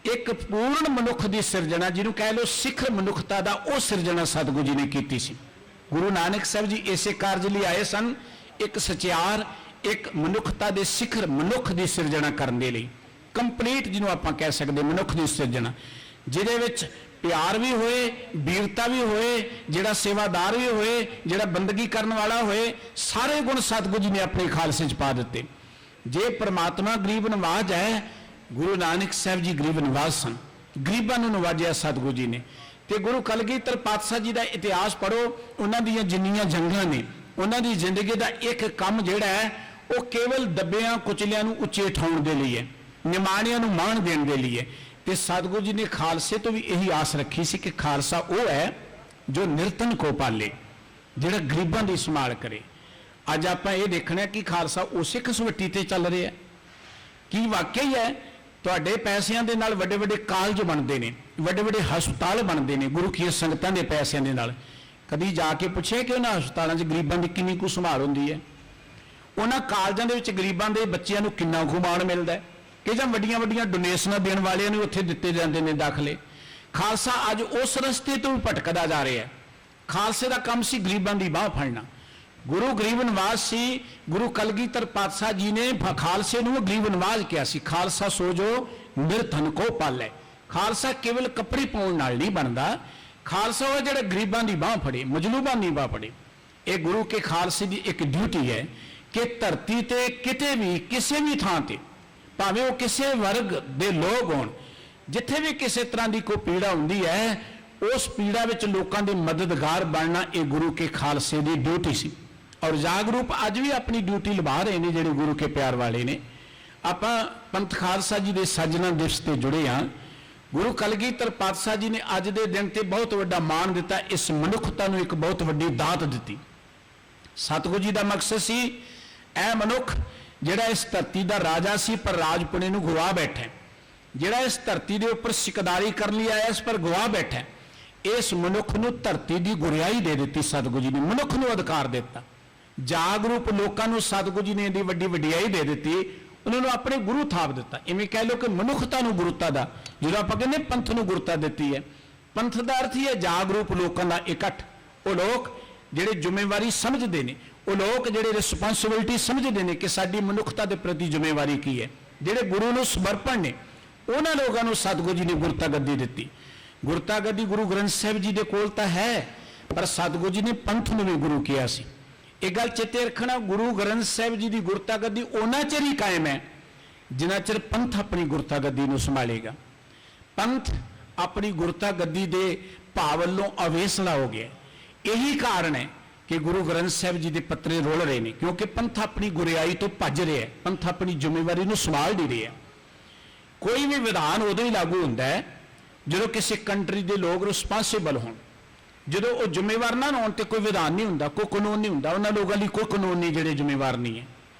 एक पूर्ण मनुख की सिरजना, जिन्हों कह लो सिखर मनुखता का वह सिरजना सतगुरु जी ने की सी। गुरु नानक साहब जी इसे कारज लिए आए सन, एक सचियार एक मनुखता के सिखर मनुख की सिरजना करने के लिए, कंप्लीट जिन्हों आप कह सकते मनुख की सिरजना, जिहदे विच प्यार भी होए, वीरता भी होए, जिहड़ा सेवादार भी होए, जिहड़ा बंदगी करने वाला होए, सारे गुण सतगुरु जी ने अपने खालसे च पा दिते। जे परमात्मा गरीब नवाज है, गुरु नानक साहब जी गरीब नवाज सन, गरीबां नूं नवाजिया सतगुरु जी ने। तो गुरु कलगीधर पातशाह जी का इतिहास पढ़ो, उन्हां दीयां जिन्नियां जंगां ने, उन्हां दी जिंदगी का एक काम जिहड़ा है वो केवल दबियां कुचलियां नूं उच्चे उठाउण दे लई है, निमाणियां नूं मान देण दे लई है। ते सतगुरु जी ने खालसे तो भी यही आस रखी सी कि खालसा वो है जो निर्धन को पाले, जिहड़ा गरीबां दी संभाल करे। अज आपां ये देखना कि खालसा उसे कसवट्टी ते चल रहा है कि वाकई है। तुहाडे पैसिਆਂ ਦੇ ਨਾਲ ਵੱਡੇ ਵੱਡੇ ਕਾਲਜ ਬਣਦੇ ਨੇ, ਵੱਡੇ ਵੱਡੇ ਹਸਪਤਾਲ ਬਣਦੇ ਨੇ ਗੁਰੂ ਕੀ ਸੰਗਤਾਂ ਦੇ ਪੈਸਿਆਂ ਦੇ ਨਾਲ। ਕਦੀ ਜਾ ਕੇ ਪੁੱਛਿਆ ਕਿ ਉਹਨਾਂ ਹਸਪਤਾਲਾਂ 'ਚ ਗਰੀਬਾਂ ਦੀ ਕਿੰਨੀ ਕੁ ਸੰਭਾਲ ਹੁੰਦੀ ਹੈ, ਉਹਨਾਂ ਕਾਲਜਾਂ ਦੇ ਵਿੱਚ ਗਰੀਬਾਂ ਦੇ ਬੱਚਿਆਂ ਨੂੰ ਕਿੰਨਾ ਕੁ ਮਾਣ ਮਿਲਦਾ ਹੈ ਕਿ ਜਾਂ ਵੱਡੀਆਂ ਵੱਡੀਆਂ ਡੋਨੇਸ਼ਨਾਂ ਦੇਣ ਵਾਲਿਆਂ ਨੂੰ ਉੱਥੇ ਦਿੱਤੇ ਜਾਂਦੇ ਨੇ ਦਾਖਲੇ। ਖਾਲਸਾ ਅੱਜ ਉਸ ਰਸਤੇ ਤੋਂ ਵੀ ਭਟਕਦਾ ਜਾ ਰਿਹਾ ਹੈ। ਖਾਲਸੇ ਦਾ ਕੰਮ ਸੀ ਗਰੀਬਾਂ ਦੀ ਬਾਹ ਫੜਨਾ। गुरु गरीब नवाज सी, गुरु कलगीधर पातशाह जी ने खालसे नूं गरीब नवाज कहा सी। खालसा सो जो निर्धन को पाले। खालसा केवल कपड़े पाउण नाल नहीं बनता, खालसा वो जिहड़ा गरीबां दी बाह फड़े, मजलूबां दी बाह फड़े। ये गुरु के खालसे की एक ड्यूटी है कि धरती ते किते भी किसी भी थां ते भावें वो किसी वर्ग दे लोग होण, जिथे भी किसी तरह की कोई पीड़ा हुंदी है, उस पीड़ा विच लोकां दे मददगार बनना ये गुरु के खालसे की ड्यूटी सी। और जागरूक अज भी अपनी ड्यूटी निभा रहे हैं जिहड़े गुरु के प्यार वाले ने। आपां पंथ खालसा जी के साजना दिवस से जुड़े हाँ। गुरु कलगीधर पातशाह जी ने अज के दिन ते बहुत वड्डा मान दिता, इस मनुखता नूं एक बहुत वड्डी दात दिती। सतगुरु जी का मकसद सी ऐ मनुख ਜਿਹੜਾ ਇਸ ਧਰਤੀ ਦਾ ਰਾਜਾ ਸੀ ਪਰ ਰਾਜਪੁਣੇ ਨੂੰ ਗਵਾ ਬੈਠਾ, ਜਿਹੜਾ ਇਸ ਧਰਤੀ ਦੇ ਉੱਪਰ ਸਿਕਦਾਰੀ ਕਰਨ ਲਈ ਆਇਆ ਇਸ ਪਰ ਗਵਾ ਬੈਠਾ। ਇਸ ਮਨੁੱਖ ਨੂੰ ਧਰਤੀ ਦੀ ਗੁਰਿਆਈ ਦੇ ਦਿੱਤੀ ਸਤਿਗੁਰੂ ਜੀ ਨੇ, ਮਨੁੱਖ ਨੂੰ ਅਧਿਕਾਰ ਦਿੱਤਾ। ਜਾਗਰੂਕ ਲੋਕਾਂ ਨੂੰ ਸਤਿਗੁਰੂ ਜੀ ਨੇ ਇਹਦੀ ਵੱਡੀ ਵਡਿਆਈ ਦੇ ਦਿੱਤੀ, ਉਹਨਾਂ ਨੂੰ ਆਪਣੇ ਗੁਰੂ ਥਾਪ ਦਿੱਤਾ। ਇਵੇਂ ਕਹਿ ਲਓ ਕਿ ਮਨੁੱਖਤਾ ਨੂੰ ਗੁਰੂਤਾ ਦਾ, ਜਦੋਂ ਆਪਾਂ ਕਹਿੰਦੇ ਪੰਥ ਨੂੰ ਗੁਰੂਤਾ ਦਿੱਤੀ ਹੈ, ਪੰਥ ਦਾ ਅਰਥ ਹੀ ਹੈ ਜਾਗਰੂਕ ਲੋਕਾਂ ਦਾ ਇਕੱਠ। ਉਹ ਲੋਕ ਜਿਹੜੇ ਜ਼ਿੰਮੇਵਾਰੀ ਸਮਝਦੇ ਨੇ, ਉਹ ਲੋਕ ਜਿਹੜੇ ਰਿਸਪਾਂਸਿਬਿਲਿਟੀ ਸਮਝਦੇ ਨੇ ਕਿ ਸਾਡੀ ਮਨੁੱਖਤਾ ਦੇ ਪ੍ਰਤੀ ਜ਼ਿੰਮੇਵਾਰੀ ਕੀ ਹੈ, ਜਿਹੜੇ ਗੁਰੂ ਨੂੰ ਸਮਰਪਣ ਨੇ, ਉਹਨਾਂ ਲੋਕਾਂ ਨੂੰ ਸਤਿਗੁਰੂ ਜੀ ਨੇ ਗੁਰਤਾ ਗੱਦੀ ਦਿੱਤੀ। ਗੁਰਤਾ ਗੱਦੀ ਗੁਰੂ ਗ੍ਰੰਥ ਸਾਹਿਬ ਜੀ ਦੇ ਕੋਲ ਤਾਂ ਹੈ, ਪਰ ਸਤਿਗੁਰੂ ਜੀ ਨੇ ਪੰਥ ਨੂੰ ਵੀ ਗੁਰੂ ਕਿਹਾ ਸੀ। ਇਹ ਗੱਲ ਚੇਤੇ ਰੱਖਣਾ, ਗੁਰੂ ਗ੍ਰੰਥ ਸਾਹਿਬ ਜੀ ਦੀ ਗੁਰਤਾ ਗੱਦੀ ਉਹਨਾਂ ਚਿਰ ਹੀ ਕਾਇਮ ਹੈ ਜਿੰਨਾ ਚਿਰ ਪੰਥ ਆਪਣੀ ਗੁਰਤਾ ਗੱਦੀ ਨੂੰ ਸੰਭਾਲੇਗਾ। ਪੰਥ ਆਪਣੀ ਗੁਰਤਾ ਗੱਦੀ ਦੇ ਭਾਵ ਵੱਲੋਂ ਅਵੇਸਲਾ ਹੋ ਗਿਆ। ਇਹੀ ਕਾਰਨ ਹੈ ਕਿ ਗੁਰੂ ਗ੍ਰੰਥ ਸਾਹਿਬ ਜੀ ਦੇ ਪੱਤਰੇ ਰੋਲ ਰਹੇ ਨੇ, ਕਿਉਂਕਿ ਪੰਥ ਆਪਣੀ ਗੁਰਿਆਈ ਤੋਂ ਭੱਜ ਰਿਹਾ ਹੈ, ਪੰਥ ਆਪਣੀ ਜ਼ਿੰਮੇਵਾਰੀ ਨੂੰ ਸੰਭਾਲ ਨਹੀਂ ਰਿਹਾ। ਕੋਈ ਵੀ ਵਿਧਾਨ ਉਦੋਂ ਹੀ ਲਾਗੂ ਹੁੰਦਾ ਹੈ ਜਦੋਂ ਕਿਸੇ ਕੰਟਰੀ ਦੇ ਲੋਕ ਰਿਸਪਾਂਸਿਬਲ ਹੋਣ। ਜਦੋਂ ਉਹ ਜ਼ਿੰਮੇਵਾਰ ਨਾ ਹੋਣ ਤੇ ਕੋਈ ਵਿਧਾਨ ਨਹੀਂ ਹੁੰਦਾ, ਕੋਈ ਕਾਨੂੰਨ ਨਹੀਂ ਹੁੰਦਾ। ਉਹਨਾਂ ਲੋਕਾਂ ਲਈ ਕੋਈ ਕਾਨੂੰਨ ਨਹੀਂ ਜਿਹੜੇ ਜ਼ਿੰਮੇਵਾਰ ਨਹੀਂ ਹੈ,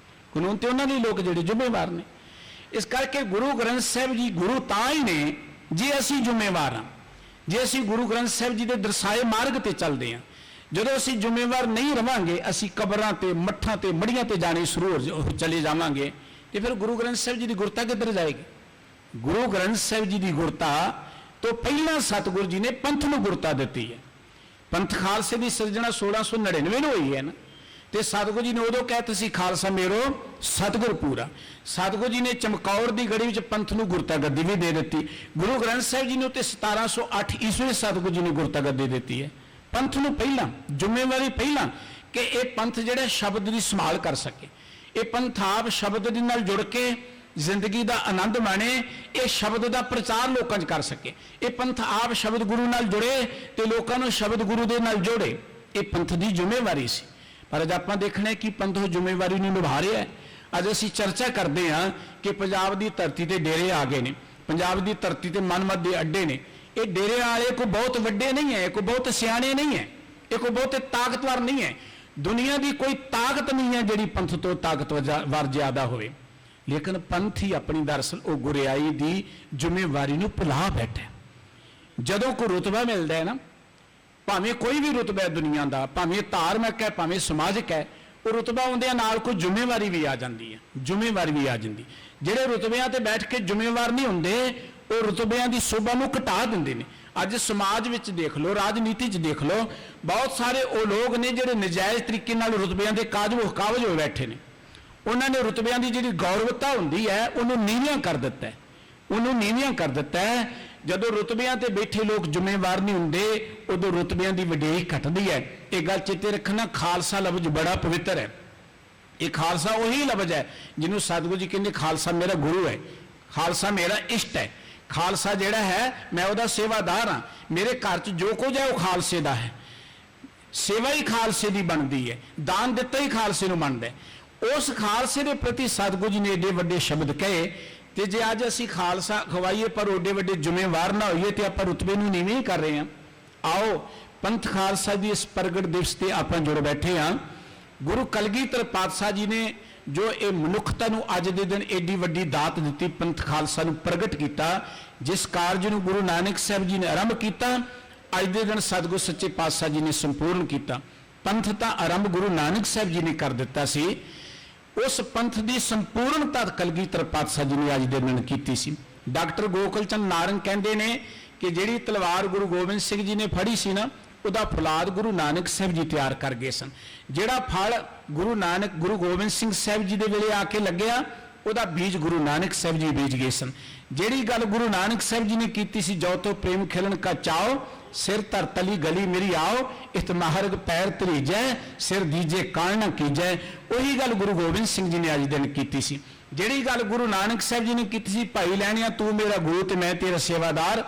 ਕਾਨੂੰਨ ਤੇ ਉਹਨਾਂ ਲਈ ਲੋਕ ਜਿਹੜੇ ਜ਼ਿੰਮੇਵਾਰ ਨੇ। ਇਸ ਕਰਕੇ ਗੁਰੂ ਗ੍ਰੰਥ ਸਾਹਿਬ ਜੀ ਗੁਰੂ ਤਾਂ ਹੀ ਨੇ ਜੇ ਅਸੀਂ ਜ਼ਿੰਮੇਵਾਰ ਹਾਂ, ਜੇ ਅਸੀਂ ਗੁਰੂ ਗ੍ਰੰਥ ਸਾਹਿਬ ਜੀ ਦੇ ਦਰਸਾਏ ਮਾਰਗ ਤੇ ਚੱਲਦੇ ਹਾਂ। ਜਦੋਂ ਅਸੀਂ ਜ਼ਿੰਮੇਵਾਰ ਨਹੀਂ ਰਵਾਂਗੇ, ਅਸੀਂ ਕਬਰਾਂ ਤੇ ਮੱਠਾਂ ਤੇ ਮੜੀਆਂ ਤੇ ਜਾਣੇ ਸ਼ੁਰੂ ਚਲੇ ਜਾਵਾਂਗੇ, ਤੇ ਫਿਰ ਗੁਰੂ ਗ੍ਰੰਥ ਸਾਹਿਬ ਜੀ ਦੀ ਗੁਰਤਾ ਕਿੱਧਰ ਜਾਏਗੀ? ਗੁਰੂ ਗ੍ਰੰਥ ਸਾਹਿਬ ਜੀ ਦੀ ਗੁਰਤਾ ਤੋਂ ਪਹਿਲਾਂ ਸਤਿਗੁਰੂ ਜੀ ਨੇ ਪੰਥ ਨੂੰ ਗੁਰਤਾ ਦਿੱਤੀ ਹੈ। ਪੰਥ ਖਾਲਸੇ ਦੀ ਸਿਰਜਣਾ 1699 ਨੂੰ ਹੋਈ ਹੈ ਨਾ, ਤੇ ਸਤਿਗੁਰੂ ਜੀ ਨੇ ਉਦੋਂ ਕਹਿਤਾ ਸੀ ਖਾਲਸਾ ਮੇਰੋ ਸਤਿਗੁਰ ਪੂਰਾ। ਸਤਿਗੁਰੂ ਜੀ ਨੇ ਚਮਕੌਰ ਦੀ ਗੜੀ ਵਿੱਚ ਪੰਥ ਨੂੰ ਗੁਰਤਾ ਗੱਦੀ ਵੀ ਦੇ ਦਿੱਤੀ। ਗੁਰੂ ਗ੍ਰੰਥ ਸਾਹਿਬ ਜੀ ਨੂੰ ਤੇ 1708 ਈਸਵੀ ਸਤਿਗੁਰੂ ਜੀ ਨੇ ਗੁਰਤਾ ਗੱਦੀ ਦਿੱਤੀ ਹੈ। ਪੰਥ ਨੂੰ ਪਹਿਲਾਂ ਜ਼ਿੰਮੇਵਾਰੀ ਪਹਿਲਾਂ ਕਿ ਇਹ ਪੰਥ ਜਿਹੜਾ ਸ਼ਬਦ ਦੀ ਸੰਭਾਲ ਕਰ ਸਕੇ, ਇਹ ਪੰਥ ਆਪ ਸ਼ਬਦ ਦੇ ਨਾਲ ਜੁੜ ਕੇ ਜ਼ਿੰਦਗੀ ਦਾ ਆਨੰਦ ਮਾਣੇ, ਇਹ ਸ਼ਬਦ ਦਾ ਪ੍ਰਚਾਰ ਲੋਕਾਂ 'ਚ ਕਰ ਸਕੇ। ਇਹ ਪੰਥ ਆਪ ਸ਼ਬਦ ਗੁਰੂ ਨਾਲ ਜੁੜੇ ਤੇ ਲੋਕਾਂ ਨੂੰ ਸ਼ਬਦ ਗੁਰੂ ਦੇ ਨਾਲ ਜੋੜੇ। ਇਹ ਪੰਥ ਦੀ ਜ਼ਿੰਮੇਵਾਰੀ ਸੀ। ਪਰ ਅੱਜ ਆਪਾਂ ਦੇਖਣਾ ਕਿ ਪੰਥ ਉਹ ਜ਼ਿੰਮੇਵਾਰੀ ਨੂੰ ਨਿਭਾ ਰਿਹਾ ਹੈ। ਅੱਜ ਅਸੀਂ ਚਰਚਾ ਕਰਦੇ ਹਾਂ ਕਿ ਪੰਜਾਬ ਦੀ ਧਰਤੀ ਤੇ ਡੇਰੇ ਆ ਗਏ ਨੇ, ਪੰਜਾਬ ਦੀ ਧਰਤੀ ਤੇ ਮਨਮਤ ਦੇ ਅੱਡੇ ਨੇ। ਇਹ ਡੇਰੇ ਵਾਲੇ ਕੋਈ ਬਹੁਤ ਵੱਡੇ ਨਹੀਂ ਹੈ, ਕੋਈ ਬਹੁਤ ਸਿਆਣੇ ਨਹੀਂ ਹੈ, ਇਹ ਕੋਈ ਬਹੁਤ ਤਾਕਤਵਰ ਨਹੀਂ ਹੈ। ਦੁਨੀਆ ਦੀ ਕੋਈ ਤਾਕਤ ਨਹੀਂ ਹੈ ਜਿਹੜੀ ਪੰਥ ਤੋਂ ਤਾਕਤਵਰ ਜ਼ਿਆਦਾ ਹੋਵੇ। ਲੇਕਿਨ ਪੰਥ ਹੀ ਆਪਣੀ ਦਰਅਸਲ ਉਹ ਗੁਰਿਆਈ ਦੀ ਜ਼ਿੰਮੇਵਾਰੀ ਨੂੰ ਭੁਲਾ ਬੈਠਾ। ਜਦੋਂ ਕੋਈ ਰੁਤਬਾ ਮਿਲਦਾ ਹੈ ਨਾ, ਭਾਵੇਂ ਕੋਈ ਵੀ ਰੁਤਬਾ ਹੈ ਦੁਨੀਆ ਦਾ, ਭਾਵੇਂ ਧਾਰਮਿਕ ਹੈ ਭਾਵੇਂ ਸਮਾਜਿਕ ਹੈ, ਉਹ ਰੁਤਬਾ ਹੁੰਦਿਆਂ ਨਾਲ ਕੋਈ ਜ਼ਿੰਮੇਵਾਰੀ ਵੀ ਆ ਜਾਂਦੀ ਹੈ, ਜ਼ਿੰਮੇਵਾਰੀ ਵੀ ਆ ਜਾਂਦੀ। ਜਿਹੜੇ ਰੁਤਬਿਆਂ ਤੇ ਬੈਠ ਕੇ ਜ਼ਿੰਮੇਵਾਰ ਨਹੀਂ ਹੁੰਦੇ, ਉਹ ਰੁਤਬਿਆਂ ਦੀ ਸ਼ੋਭਾ ਨੂੰ ਘਟਾ ਦਿੰਦੇ ਨੇ। ਅੱਜ ਸਮਾਜ ਵਿੱਚ ਦੇਖ ਲਓ, ਰਾਜਨੀਤੀ 'ਚ ਦੇਖ ਲਓ, ਬਹੁਤ ਸਾਰੇ ਉਹ ਲੋਕ ਨੇ ਜਿਹੜੇ ਨਜਾਇਜ਼ ਤਰੀਕੇ ਨਾਲ ਰੁਤਬਿਆਂ ਦੇ ਕਾਬਜ਼ ਹੋਏ ਬੈਠੇ ਨੇ। ਉਹਨਾਂ ਨੇ ਰੁਤਬਿਆਂ ਦੀ ਜਿਹੜੀ ਗੌਰਵਤਾ ਹੁੰਦੀ ਹੈ ਉਹਨੂੰ ਨੀਵੀਆਂ ਕਰ ਦਿੱਤਾ ਹੈ, ਉਹਨੂੰ ਨੀਵੀਆਂ ਕਰ ਦਿੱਤਾ ਹੈ। ਜਦੋਂ ਰੁਤਬਿਆਂ ਤੇ ਬੈਠੇ ਲੋਕ ਜ਼ਿੰਮੇਵਾਰ ਨਹੀਂ ਹੁੰਦੇ, ਉਦੋਂ ਰੁਤਬਿਆਂ ਦੀ ਵਡਿਆਈ ਘਟਦੀ ਹੈ। ਇਹ ਗੱਲ ਚੇਤੇ ਰੱਖਣਾ, ਖਾਲਸਾ ਲਫ਼ਜ਼ ਬੜਾ ਪਵਿੱਤਰ ਹੈ। ਇਹ ਖਾਲਸਾ ਉਹੀ ਲਫ਼ਜ਼ ਹੈ ਜਿਹਨੂੰ ਸਤਿਗੁਰੂ ਜੀ ਕਹਿੰਦੇ ਖਾਲਸਾ ਮੇਰਾ ਗੁਰੂ ਹੈ, ਖਾਲਸਾ ਮੇਰਾ ਇਸ਼ਟ ਹੈ। ਖਾਲਸਾ ਜਿਹੜਾ ਹੈ ਮੈਂ ਉਹਦਾ ਸੇਵਾਦਾਰ ਹਾਂ, ਮੇਰੇ ਘਰ 'ਚ ਜੋ ਕੁਝ ਹੈ ਉਹ ਖਾਲਸੇ ਦਾ ਹੈ, ਸੇਵਾ ਹੀ ਖਾਲਸੇ ਦੀ ਬਣਦੀ ਹੈ, ਦਾਨ ਦਿੱਤਾ ਹੀ ਖਾਲਸੇ ਨੂੰ ਬਣਦਾ ਹੈ। ਉਸ ਖਾਲਸੇ ਦੇ ਪ੍ਰਤੀ ਸਤਿਗੁਰੂ ਜੀ ਨੇ ਏਡੇ ਵੱਡੇ ਸ਼ਬਦ ਕਹੇ, ਤੇ ਜੇ ਅੱਜ ਅਸੀਂ ਖਾਲਸਾ ਖਵਾਈਏ ਪਰ ਓਡੇ ਵੱਡੇ ਜ਼ਿੰਮੇਵਾਰ ਨਾ ਹੋਈਏ ਤੇ ਆਪਾਂ ਰੁਤਬੇ ਨੂੰ ਨੀਵੇਂ ਹੀ ਕਰ ਰਹੇ ਹਾਂ। ਆਓ ਪੰਥ ਖਾਲਸਾ ਦੀ ਇਸ ਪ੍ਰਗਟ ਦਿਵਸ ਤੇ ਆਪਾਂ ਜੁੜ ਬੈਠੇ ਹਾਂ। ਗੁਰੂ ਕਲਗੀਧਰ ਪਾਤਸ਼ਾਹ ਜੀ ਨੇ ਜੋ ਇਹ ਮਨੁੱਖਤਾ ਨੂੰ ਅੱਜ ਦੇ ਦਿਨ ਏਡੀ ਵੱਡੀ ਦਾਤ ਦਿੱਤੀ, ਪੰਥ ਖਾਲਸਾ ਨੂੰ ਪ੍ਰਗਟ ਕੀਤਾ, ਜਿਸ ਕਾਰਜ ਨੂੰ ਗੁਰੂ ਨਾਨਕ ਸਾਹਿਬ ਜੀ ਨੇ ਆਰੰਭ ਕੀਤਾ, ਅੱਜ ਦੇ ਦਿਨ ਸਤਿਗੁਰੂ ਸੱਚੇ ਪਾਤਸ਼ਾਹ ਜੀ ਨੇ ਸੰਪੂਰਨ ਕੀਤਾ। ਪੰਥ ਤਾਂ ਆਰੰਭ ਗੁਰੂ ਨਾਨਕ ਸਾਹਿਬ ਜੀ ਨੇ ਕਰ ਦਿੱਤਾ ਸੀ, ਉਸ ਪੰਥ ਦੀ ਸੰਪੂਰਨਤਾ ਕਲਗੀਧਰ ਪਾਤਸ਼ਾਹ ਜੀ ਨੇ ਅੱਜ ਦੇ ਦਿਨ ਕੀਤੀ ਸੀ। ਡਾਕਟਰ ਗੋਕਲ ਚੰਦ ਨਾਰੰਗ ਕਹਿੰਦੇ ਨੇ ਕਿ ਜਿਹੜੀ ਤਲਵਾਰ ਗੁਰੂ ਗੋਬਿੰਦ ਸਿੰਘ ਜੀ ਨੇ ਫੜੀ ਸੀ ਨਾ, ਉਹਦਾ ਫੌਲਾਦ ਗੁਰੂ ਨਾਨਕ ਸਾਹਿਬ ਜੀ ਤਿਆਰ ਕਰ ਗਏ ਸਨ। ਜਿਹੜਾ ਫਲ ਗੁਰੂ ਗੋਬਿੰਦ ਸਿੰਘ ਸਾਹਿਬ ਜੀ ਦੇ ਵੇਲੇ ਆ ਕੇ ਲੱਗਿਆ, ਉਹਦਾ ਬੀਜ ਗੁਰੂ ਨਾਨਕ ਸਾਹਿਬ ਜੀ ਬੀਜ ਗਏ ਸਨ। ਜਿਹੜੀ ਗੱਲ ਗੁਰੂ ਨਾਨਕ ਸਾਹਿਬ ਜੀ ਨੇ ਕੀਤੀ ਸੀ, ਜੋ ਤੋ ਪ੍ਰੇਮ ਖਿਲਣ ਕਾ ਚਾਓ, ਸਿਰ ਧਰ ਤਲੀ ਗਲੀ ਮੇਰੀ ਆਓ, ਇਤ ਮਾਹਰਗ ਪੈਰ ਧਰੀਜੈ, ਸਿਰ ਦੀਜੇ ਕਾਣ ਨਾ ਕੀਜੈ, ਉਹੀ ਗੱਲ ਗੁਰੂ ਗੋਬਿੰਦ ਸਿੰਘ ਜੀ ਨੇ ਅੱਜ ਦਿਨ ਕੀਤੀ ਸੀ। ਜਿਹੜੀ ਗੱਲ ਗੁਰੂ ਨਾਨਕ ਸਾਹਿਬ ਜੀ ਨੇ ਕੀਤੀ ਸੀ, ਭਾਈ ਲੈਣਿਆ ਤੂੰ ਮੇਰਾ ਗੁਰੂ ਤੇ ਮੈਂ ਤੇਰਾ ਸੇਵਾਦਾਰ,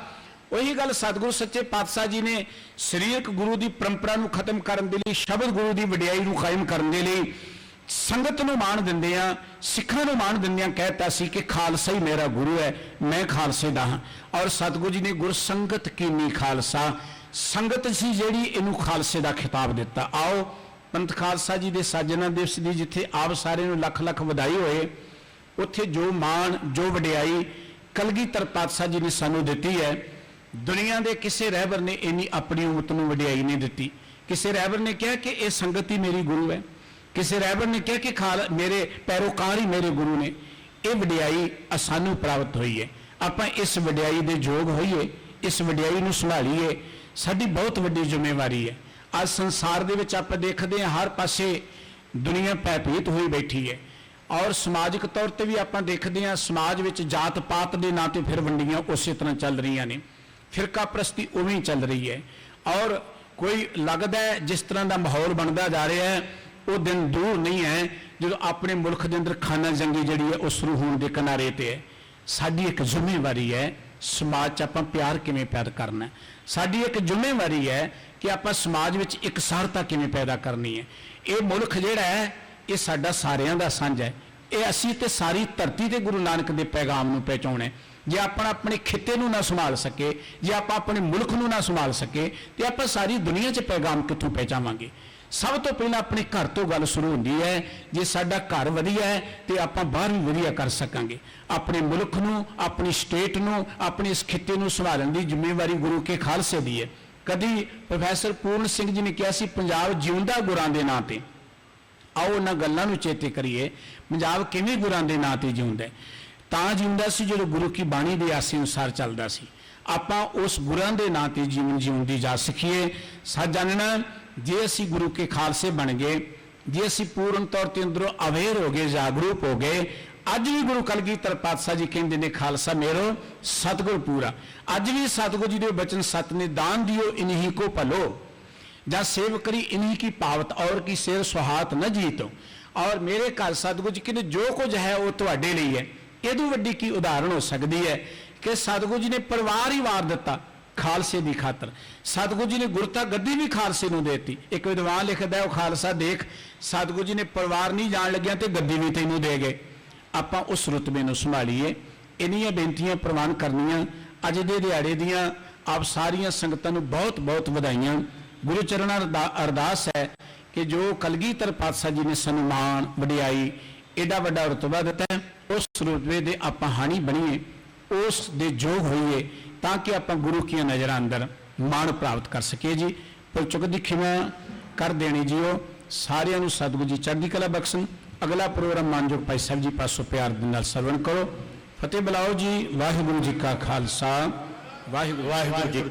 ਉਹੀ ਗੱਲ ਸਤਿਗੁਰੂ ਸੱਚੇ ਪਾਤਸ਼ਾਹ ਜੀ ਨੇ ਸਰੀਰਕ ਗੁਰੂ ਦੀ ਪਰੰਪਰਾ ਨੂੰ ਖਤਮ ਕਰਨ ਦੇ ਲਈ, ਸ਼ਬਦ ਗੁਰੂ ਦੀ ਵਡਿਆਈ ਨੂੰ ਕਾਇਮ ਕਰਨ ਦੇ ਲਈ, ਸੰਗਤ ਨੂੰ ਮਾਣ ਦਿੰਦਿਆਂ, ਸਿੱਖਾਂ ਨੂੰ ਮਾਣ ਦਿੰਦਿਆਂ ਕਹਿਤਾ ਸੀ ਕਿ ਖਾਲਸਾ ਹੀ ਮੇਰਾ ਗੁਰੂ ਹੈ, ਮੈਂ ਖਾਲਸੇ ਦਾ ਹਾਂ। ਔਰ ਸਤਿਗੁਰੂ ਜੀ ਨੇ ਗੁਰ ਸੰਗਤ ਕੀਨੀ ਖਾਲਸਾ, ਸੰਗਤ ਸੀ ਜਿਹੜੀ ਇਹਨੂੰ ਖਾਲਸੇ ਦਾ ਖਿਤਾਬ ਦਿੱਤਾ। ਆਓ ਪੰਥ ਖਾਲਸਾ ਜੀ ਦੇ ਸਾਜਨਾ ਦਿਵਸ ਦੀ ਜਿੱਥੇ ਆਪ ਸਾਰਿਆਂ ਨੂੰ ਲੱਖ ਲੱਖ ਵਧਾਈ ਹੋਏ, ਉੱਥੇ ਜੋ ਮਾਣ ਜੋ ਵਡਿਆਈ ਕਲਗੀਧਰ ਪਾਤਸ਼ਾਹ ਜੀ ਨੇ ਸਾਨੂੰ ਦਿੱਤੀ ਹੈ, ਦੁਨੀਆ ਦੇ ਕਿਸੇ ਰਹਿਬਰ ਨੇ ਇੰਨੀ ਆਪਣੀ ਉਮਤ ਨੂੰ ਵਡਿਆਈ ਨਹੀਂ ਦਿੱਤੀ। ਕਿਸੇ ਰਹਿਬਰ ਨੇ ਕਿਹਾ ਕਿ ਇਹ ਸੰਗਤ ਹੀ ਮੇਰੀ ਗੁਰੂ ਹੈ, ਕਿਸੇ ਰਹਿਬਰ ਨੇ ਕਿਹਾ ਕਿ ਮੇਰੇ ਪੈਰੋਕਾਰ ਹੀ ਮੇਰੇ ਗੁਰੂ ਨੇ। ਇਹ ਵਡਿਆਈ ਸਾਨੂੰ ਪ੍ਰਾਪਤ ਹੋਈ ਹੈ। ਆਪਾਂ ਇਸ ਵਡਿਆਈ ਦੇ ਯੋਗ ਹੋਈਏ, ਇਸ ਵਡਿਆਈ ਨੂੰ ਸੰਭਾਲੀਏ, ਸਾਡੀ ਬਹੁਤ ਵੱਡੀ ਜ਼ਿੰਮੇਵਾਰੀ ਹੈ। ਅੱਜ ਸੰਸਾਰ ਦੇ ਵਿੱਚ ਆਪਾਂ ਦੇਖਦੇ ਹਾਂ ਹਰ ਪਾਸੇ ਦੁਨੀਆ ਭੈਭੀਤ ਹੋਈ ਬੈਠੀ ਹੈ, ਔਰ ਸਮਾਜਿਕ ਤੌਰ ਤੇ ਵੀ ਆਪਾਂ ਦੇਖਦੇ ਹਾਂ ਸਮਾਜ ਵਿੱਚ ਜਾਤ ਪਾਤ ਦੇ ਨਾਂ ਤੇ ਫਿਰ ਵੰਡੀਆਂ ਉਸੇ ਤਰ੍ਹਾਂ ਚੱਲ ਰਹੀਆਂ ਨੇ, ਫਿਰਕਾ ਪ੍ਰਸਤੀ ਉਵੇਂ ਹੀ ਚੱਲ ਰਹੀ ਹੈ। ਔਰ ਕੋਈ ਲੱਗਦਾ ਹੈ ਜਿਸ ਤਰ੍ਹਾਂ ਦਾ ਮਾਹੌਲ ਬਣਦਾ ਜਾ ਰਿਹਾ ਹੈ, ਉਹ ਦਿਨ ਦੂਰ ਨਹੀਂ ਹੈ ਜਦੋਂ ਆਪਣੇ ਮੁਲਕ ਦੇ ਅੰਦਰ ਖਾਨਾ ਜੰਗੀ ਜਿਹੜੀ ਹੈ ਉਹ ਸ਼ੁਰੂ ਹੋਣ ਦੇ ਕਿਨਾਰੇ ਤੇ ਹੈ। ਸਾਡੀ ਇੱਕ ਜ਼ਿੰਮੇਵਾਰੀ ਹੈ ਸਮਾਜ 'ਚ ਆਪਾਂ ਪਿਆਰ ਕਿਵੇਂ ਪੈਦਾ ਕਰਨਾ ਹੈ। ਸਾਡੀ ਇੱਕ ਜ਼ਿੰਮੇਵਾਰੀ ਹੈ ਕਿ ਆਪਾਂ ਸਮਾਜ ਵਿੱਚ ਇਕਸਾਰਤਾ ਕਿਵੇਂ ਪੈਦਾ ਕਰਨੀ ਹੈ। ਇਹ ਮੁਲਕ ਜਿਹੜਾ ਹੈ ਇਹ ਸਾਡਾ ਸਾਰਿਆਂ ਦਾ ਸਾਂਝਾ ਹੈ। ਇਹ ਅਸੀਂ ਤੇ ਸਾਰੀ ਧਰਤੀ ਤੇ ਗੁਰੂ ਨਾਨਕ ਦੇ ਪੈਗਾਮ ਨੂੰ ਪਹੁੰਚਾਉਣਾ ਹੈ। ਜੇ ਆਪਾਂ ਆਪਣੇ ਖਿੱਤੇ ਨੂੰ ਨਾ ਸੰਭਾਲ ਸਕੇ, ਜੇ ਆਪਾਂ ਆਪਣੇ ਮੁਲਕ ਨੂੰ ਨਾ ਸੰਭਾਲ ਸਕੇ, ਤੇ ਆਪਾਂ ਸਾਰੀ ਦੁਨੀਆ 'ਚ ਪੈਗਾਮ ਕਿੱਥੋਂ ਪਹੁੰਚਾਵਾਂਗੇ। ਸਭ ਤੋਂ ਪਹਿਲਾਂ ਆਪਣੇ ਘਰ ਤੋਂ ਗੱਲ ਸ਼ੁਰੂ ਹੁੰਦੀ ਹੈ। ਜੇ ਸਾਡਾ ਘਰ ਵਧੀਆ ਹੈ ਤੇ ਆਪਾਂ ਬਾਹਰ ਵੀ ਵਧੀਆ ਕਰ ਸਕਾਂਗੇ। ਆਪਣੇ ਮੁਲਕ ਨੂੰ, ਆਪਣੀ ਸਟੇਟ ਨੂੰ, ਆਪਣੇ ਇਸ ਖਿੱਤੇ ਨੂੰ ਸੰਭਾਲਣ ਦੀ ਜ਼ਿੰਮੇਵਾਰੀ ਗੁਰੂ ਕੇ ਖਾਲਸੇ ਦੀ ਹੈ। ਕਦੀ ਪ੍ਰੋਫੈਸਰ ਪੂਰਨ ਸਿੰਘ ਜੀ ਨੇ ਕਿਹਾ ਸੀ ਪੰਜਾਬ ਜਿਉਂਦਾ ਗੁਰਾਂ ਦੇ ਨਾਂ ਤੇ। ਆਓ ਉਹਨਾਂ ਗੱਲਾਂ ਨੂੰ ਚੇਤੇ ਕਰੀਏ। ਪੰਜਾਬ ਕਿਵੇਂ ਗੁਰਾਂ ਦੇ ਨਾਂ ਤੇ ਜਿਉਂਦਾ? ਤਾਂ ਜਿਉਂਦਾ ਸੀ ਜਦੋਂ ਗੁਰੂ ਕੀ ਬਾਣੀ ਦੇ ਆਸੇ ਅਨੁਸਾਰ ਚੱਲਦਾ ਸੀ। ਆਪਾਂ ਉਸ ਗੁਰਾਂ ਦੇ ਨਾਂ ਤੇ ਜੀਵਨ ਜਿਉਣ ਦੀ ਜਾ ਸਿੱਖੀਏ। ਸੱਚ ਜਾਣਨਾ, ਜੇ ਅਸੀਂ ਗੁਰੂ ਕੇ ਖਾਲਸੇ ਬਣ ਗਏ, ਜੇ ਅਸੀਂ ਪੂਰਨ ਤੌਰ ਤੇ ਅੰਦਰੋਂ ਅਵੇਅਰ ਹੋ ਗਏ, ਜਾਗਰੂਕ ਹੋ ਗਏ। ਅੱਜ ਵੀ ਗੁਰੂ ਕਲਗੀਧਰ ਪਾਤਸ਼ਾਹ ਜੀ ਕਹਿੰਦੇ ਨੇ ਖਾਲਸਾ ਮੇਰੋ ਸਤਿਗੁਰ ਪੂਰਾ। ਅੱਜ ਵੀ ਸਤਿਗੁਰ ਜੀ ਦੇ ਬਚਨ ਸਤ ਨੇ ਦਾਨ ਦਿਓ ਇਨਹੀ ਕੋ ਭਲੋ, ਜਾਂ ਸੇਵ ਕਰੀ ਇਨਹੀ ਕੀ ਪਾਵਤ ਔਰ ਕੀ ਸਿਰ ਸੁਹਾਤ ਨ ਜੀਤੋ। ਔਰ ਮੇਰੇ ਘਰ ਸਤਿਗੁਰ ਜੀ ਕਹਿੰਦੇ ਜੋ ਕੁਝ ਹੈ ਉਹ ਤੁਹਾਡੇ ਲਈ ਹੈ। ਇਹਦੋਂ ਵੱਡੀ ਕੀ ਉਦਾਹਰਣ ਹੋ ਸਕਦੀ ਹੈ ਕਿ ਸਤਿਗੁਰ ਜੀ ਨੇ ਪਰਿਵਾਰ ਹੀ ਵਾਰ ਦਿੱਤਾ ਖਾਲਸੇ ਦੀ ਖਾਤਰ। ਸਤਿਗੁਰ ਜੀ ਨੇ ਗੁਰਤਾ ਗੱਦੀ ਵੀ ਖਾਲਸੇ ਨੂੰ ਦੇਤੀ। ਇੱਕ ਵਿਦਵਾਨ ਲਿਖਦਾ ਉਹ ਖਾਲਸਾ ਦੇਖ ਸਤਿਗੁਰ ਜੀ ਨੇ ਪਰਿਵਾਰ ਨਹੀਂ ਜਾਣ ਲੱਗਿਆ ਤੇ ਗੱਦੀ ਵੀ ਤੈਨੂੰ ਦੇ ਗਏ। ਆਪਾਂ ਉਸ ਰੁਤਬੇ ਨੂੰ ਸੰਭਾਲੀਏ। ਇੰਨੀਆਂ ਬੇਨਤੀਆਂ ਪ੍ਰਵਾਨ ਕਰਨੀਆਂ। ਅੱਜ ਦੇ ਦਿਹਾੜੇ ਦੀਆਂ ਆਪ ਸਾਰੀਆਂ ਸੰਗਤਾਂ ਨੂੰ ਬਹੁਤ ਬਹੁਤ ਵਧਾਈਆਂ। ਗੁਰੂ ਚਰਨਾਂ ਦਾ ਅਰਦਾਸ ਹੈ ਕਿ ਜੋ ਕਲਗੀਧਰ ਪਾਤਸ਼ਾਹ ਜੀ ਨੇ ਸਾਨੂੰ ਮਾਣ ਵਡਿਆਈ ਐਡਾ ਵੱਡਾ ਰੁਤਬਾ ਦਿੱਤਾ ਹੈ, ਉਸ ਰੁਤਬੇ ਦੇ ਆਪਾਂ ਹਾਣੀ ਬਣੀਏ, ਉਸ ਦੇ ਯੋਗ ਹੋਈਏ, ਤਾਂ ਕਿ ਆਪਾਂ ਗੁਰੂ ਕੀ ਨਜ਼ਰਾਂ ਅੰਦਰ ਮਾਣ ਪ੍ਰਾਪਤ ਕਰ ਸਕੀਏ। ਜੀ ਪੁਰਚੁਕ ਦੀ ਖਿਮਾ ਕਰ ਦੇਣੀ ਜੀਓ। ਸਾਰਿਆਂ ਨੂੰ ਸਤਿਗੁਰੂ ਜੀ ਚੜ੍ਹਦੀ ਕਲਾ ਬਖਸ਼ਣ। ਅਗਲਾ ਪ੍ਰੋਗਰਾਮ ਮਾਨਯੋਗ ਭਾਈ ਸਾਹਿਬ ਜੀ ਪਾਸੋਂ ਪਿਆਰ ਦੇ ਨਾਲ ਸਰਵਣ ਕਰੋ। ਫਤਿਹ ਬੁਲਾਓ ਜੀ। ਵਾਹਿਗੁਰੂ ਜੀ ਕਾ ਖਾਲਸਾ, ਵਾਹਿਗੁਰੂ ਜੀ।